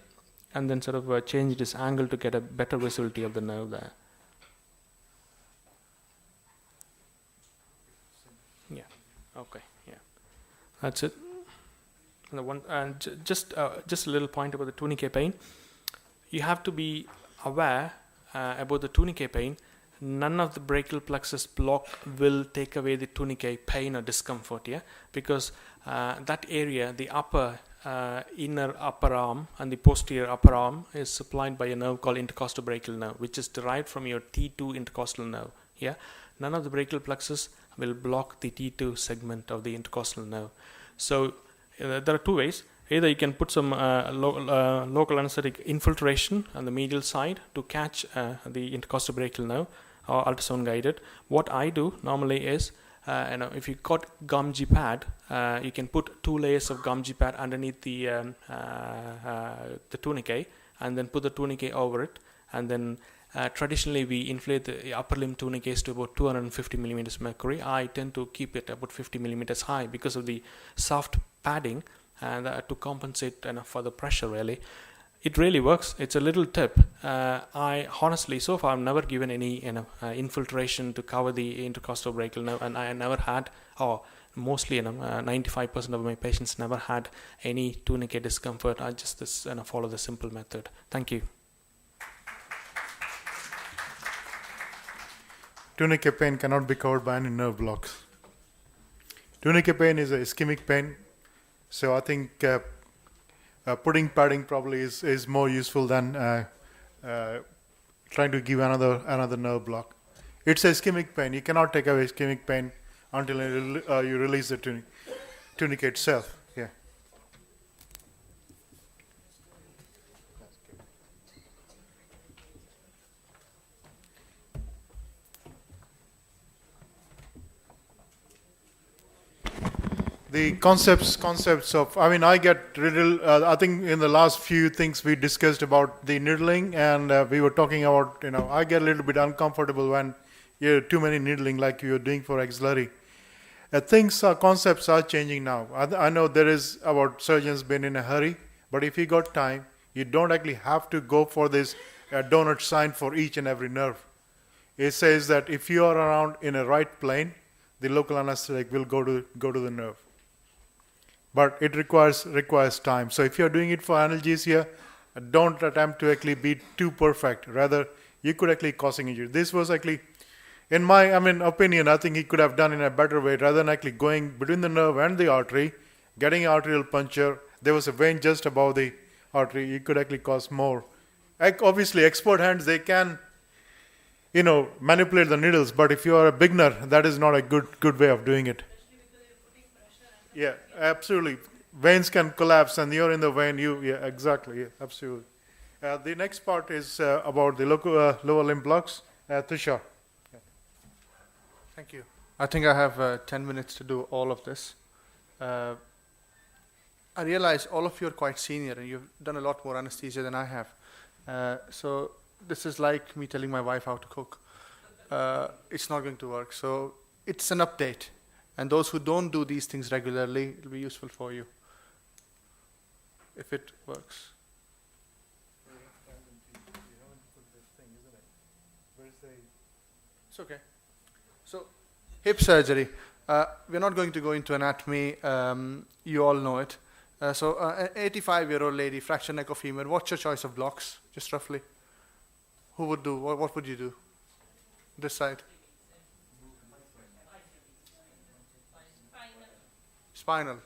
and then sort of changed his angle to get a better visibility of the nerve there. Yeah. Okay. Yeah. That's it. And just a little point about the tunicate pain. You have to be aware about the tunicate pain. None of the brachial plexus block will take away the tunicate pain or discomfort, because that area, the upper inner upper arm and the posterior upper arm, is supplied by a nerve called intercostal brachial nerve, which is derived from your T2 intercostal nerve. None of the brachial plexus will block the T2 segment of the intercostal nerve. So there are two ways. Either you can put some local anesthetic infiltration on the medial side to catch the intercostal brachial nerve, or ultrasound guided. What I do normally is, if you got gum-G pad, you can put 2 layers of gum-G pad underneath the tunicate, and then put the tunicate over it, and then traditionally we inflate the upper limb tunicates to about 250 millimeters mercury. I tend to keep it about 50 millimeters high because of the soft padding, and to compensate for the pressure. Really, it really works. It's a little tip. I honestly, so far, I've never given any infiltration to cover the intercostal brachial nerve, and I never had, or mostly 95% of my patients never had any tunicate discomfort. I just follow the simple method. Thank you. Tunicate pain cannot be covered by any nerve blocks. Tunicate pain is a ischemic pain, so I think putting padding probably is more useful than trying to give another nerve block. It's a ischemic pain. You cannot take away ischemic pain until you release the tunicate itself. Yeah. The concepts of, I get riddled. I think in the last few things we discussed about the needling, and we were talking about, I get a little bit uncomfortable when you have too many needling like you're doing for axillary. Concepts are changing now. I know there is about surgeons been in a hurry, but if you got time, you don't actually have to go for this donut sign for each and every nerve. It says that if you are around in a right plane, the local anesthetic will go to the nerve. But it requires time. So if you're doing it for analgesia, don't attempt to actually be too perfect. Rather, you could actually causing injury. This was actually, in my opinion, I think he could have done in a better way. Rather than actually going between the nerve and the artery, getting arterial puncture, there was a vein just above the artery. You could actually cause more. Obviously, expert hands, they can, manipulate the needles. But if you are a beginner, that is not a good way of doing it. Yeah, absolutely. Veins can collapse, and you're in the vein. Exactly. Yeah, absolutely. The next part is about the lower limb blocks. Trisha. Yeah. Thank you. I think I have 10 minutes to do all of this. I realize all of you are quite senior, and you've done a lot more anesthesia than I have. So this is like me telling my wife how to cook. It's not going to work. So it's an update. And those who don't do these things regularly, it will be useful for you, if it works. It's okay. So, hip surgery. We're not going to go into anatomy. You all know it. So, an 85-year-old lady, fractured neck of femur. What's your choice of blocks, just roughly? Who would do? What would you do? This side. Spinal.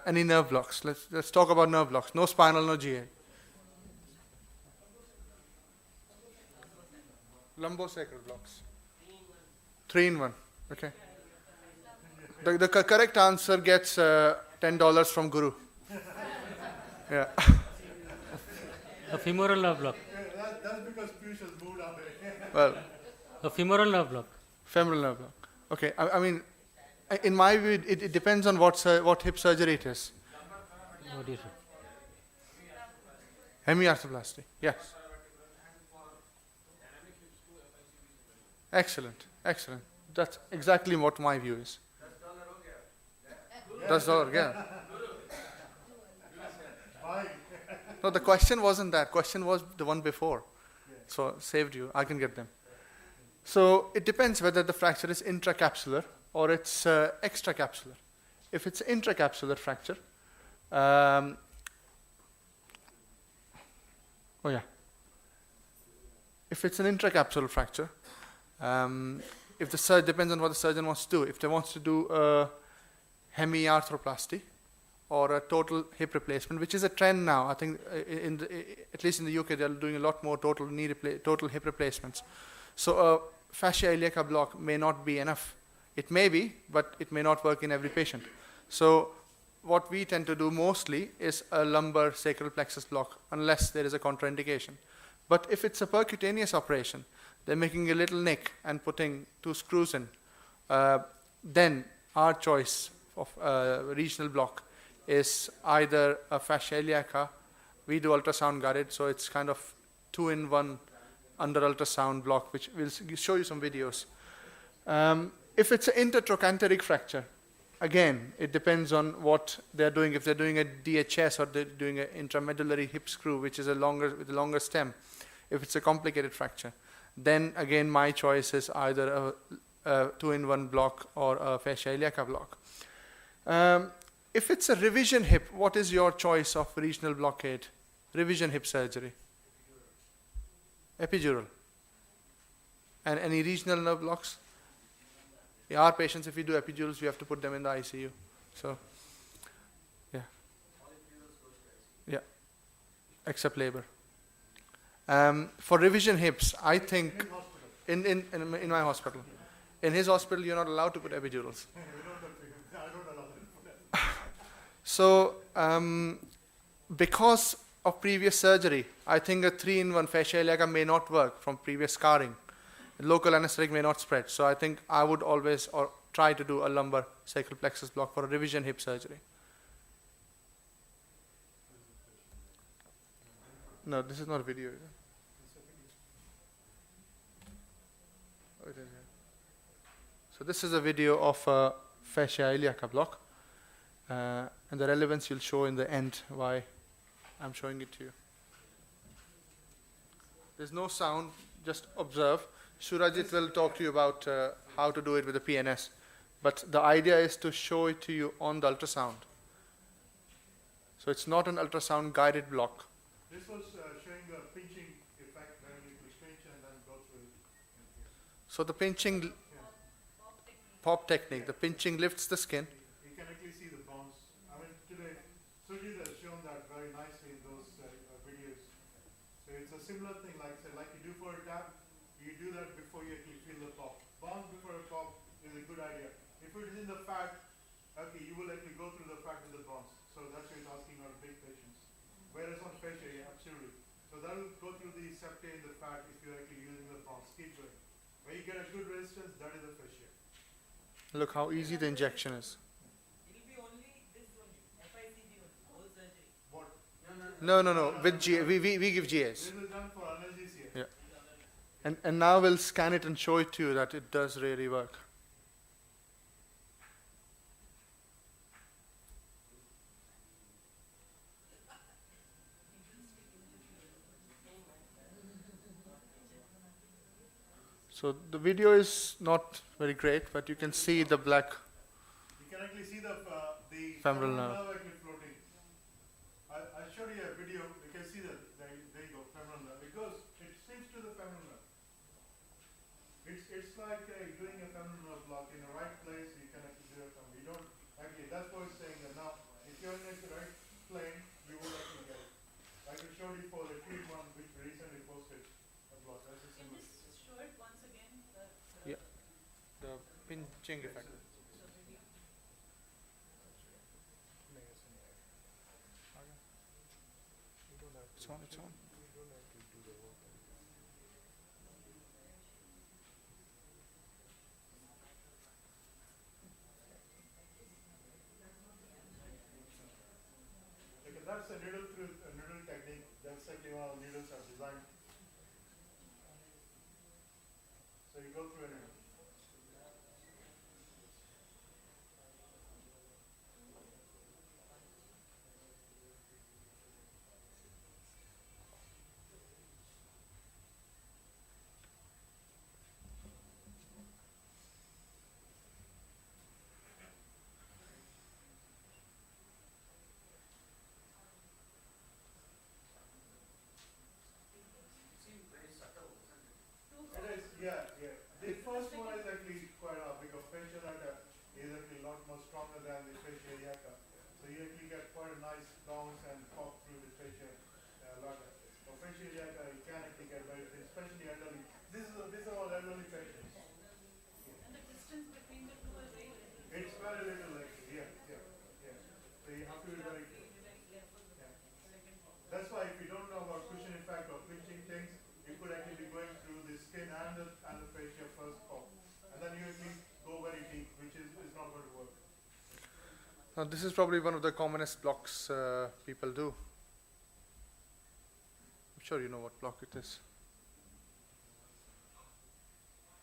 Any nerve blocks? Let's talk about nerve blocks. No spinal, no GA. Lumbosacral blocks. 3 in 1. Okay. The correct answer gets $10 from Guru. Yeah. A femoral nerve block. That's because Piyush has moved on. Well, A femoral nerve block. femoral nerve block. Okay. I mean, in my view, it depends on what hip surgery it is. What do you say? Hemiarthroplasty. Yes. Excellent. Excellent. That's exactly what my view is. $10, yeah. No, the question wasn't that. Question was the one before. So saved you. I can get them. So it depends whether the fracture is intracapsular or it's extracapsular. If it's intracapsular fracture, oh yeah. If it's an intracapsular fracture, if the depends on what the surgeon wants to do. If they want to do a hemiarthroplasty or a total hip replacement, which is a trend now. I think at least in the UK, they're doing a lot more total hip replacements. So a fascia iliaca block may not be enough. It may be, but it may not work in every patient. So what we tend to do mostly is a lumbar sacral plexus block, unless there is a contraindication. But if it's a percutaneous operation, they're making a little nick and putting 2 screws in, then our choice of regional block is either a fascia iliaca. We do ultrasound guided, so it's kind of 2 in 1 under ultrasound block, which we'll show you some videos. If it's an intertrochanteric fracture, again, it depends on what they're doing. If they're doing a DHS or they're doing an intramedullary hip screw, which is with a longer stem, if it's a complicated fracture, then again my choice is either a 2 in 1 block or a fascia iliaca block. If it's a revision hip, what is your choice of regional blockade? Revision hip surgery. Epidural. And any regional nerve blocks? Yeah, our patients, if we do epidurals, we have to put them in the ICU. So, yeah. Yeah. Except labor. For revision hips, I think in my hospital. In his hospital, you're not allowed to put epidurals. So, because of previous surgery, I think a 3 in 1 fascia iliaca may not work from previous scarring. Local anesthetic may not spread. So I think I would always try to do a lumbar sacral plexus block for a revision hip surgery. No, this is not a video. Is it? Oh, it is, yeah. So this is a video of a fascia iliaca block. And the relevance you'll show in the end why I'm showing it to you. There's no sound, just observe. Surajit will talk to you about how to do it with the PNS. But the idea is to show it to you on the ultrasound. So it's not an ultrasound guided block. This was showing the pinching effect when you pinch and then go through. So the pinching, pop technique, the pinching lifts the skin. You can actually see the bones. I mean, today, Surajit has shown that very nicely in those videos. So it's a similar thing, like you do for a tap, you do that before you actually feel the pop. Bounce before a pop is a good idea. If it is in the fat, okay, you will actually go through the fat with the bounce. So that's what it's asking our big patients. Whereas on fascia, yeah, absolutely. So that will go through the septa in the fat if you're actually using the bounce. Keep going. When you get a good resistance, that is the fascia. Look how easy the injection is. It will be only this only, FICG only, whole surgery. What? No. With we give GAs. This is done for analgesia. Yeah. And now we'll scan it and show it to you that it does really work. So the video is not very great, but you can see the black. You can actually see the femoral nerve. actually floating. I showed you a video. You can see that there you go, femoral nerve. It sinks to the femoral nerve. It's like doing a femoral nerve block in the right place. You can actually do it. You don't actually. That's what it's saying. That now, if you're in the right plane, you will actually get it. Like I showed you for the tweet one, which we recently posted a block. That's a similar. Is this short Ching effect. It's on its own. Okay, that's a needle technique. That's exactly how needles are designed. So you go through a needle. It is, yeah, yeah. The first one is actually quite a because facial area is actually a lot more stronger than the facial yaka. So you actually get quite a nice bounce and pop through the facial lata. For facial yaka, you can actually get very thin, especially elderly. These are all elderly patients. And the distance between the two is very little. It's very little actually, yeah, yeah, yeah. So you have to be very careful. Yeah. That's why if you don't know about cushion effect or pinching things, you could actually be going through the skin and the fascia first pop. And then you actually go very deep, which is not going to work. Now this is probably one of the commonest blocks people do. I'm sure you know what block it is.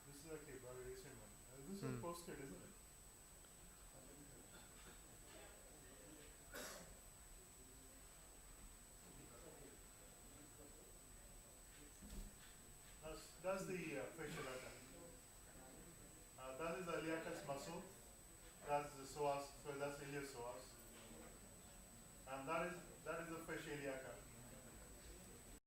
This is actually a very recent one. This is posted, isn't it? That's the facial attack. That is the iliacus muscle. That's the psoas, so that's iliopsoas. And that is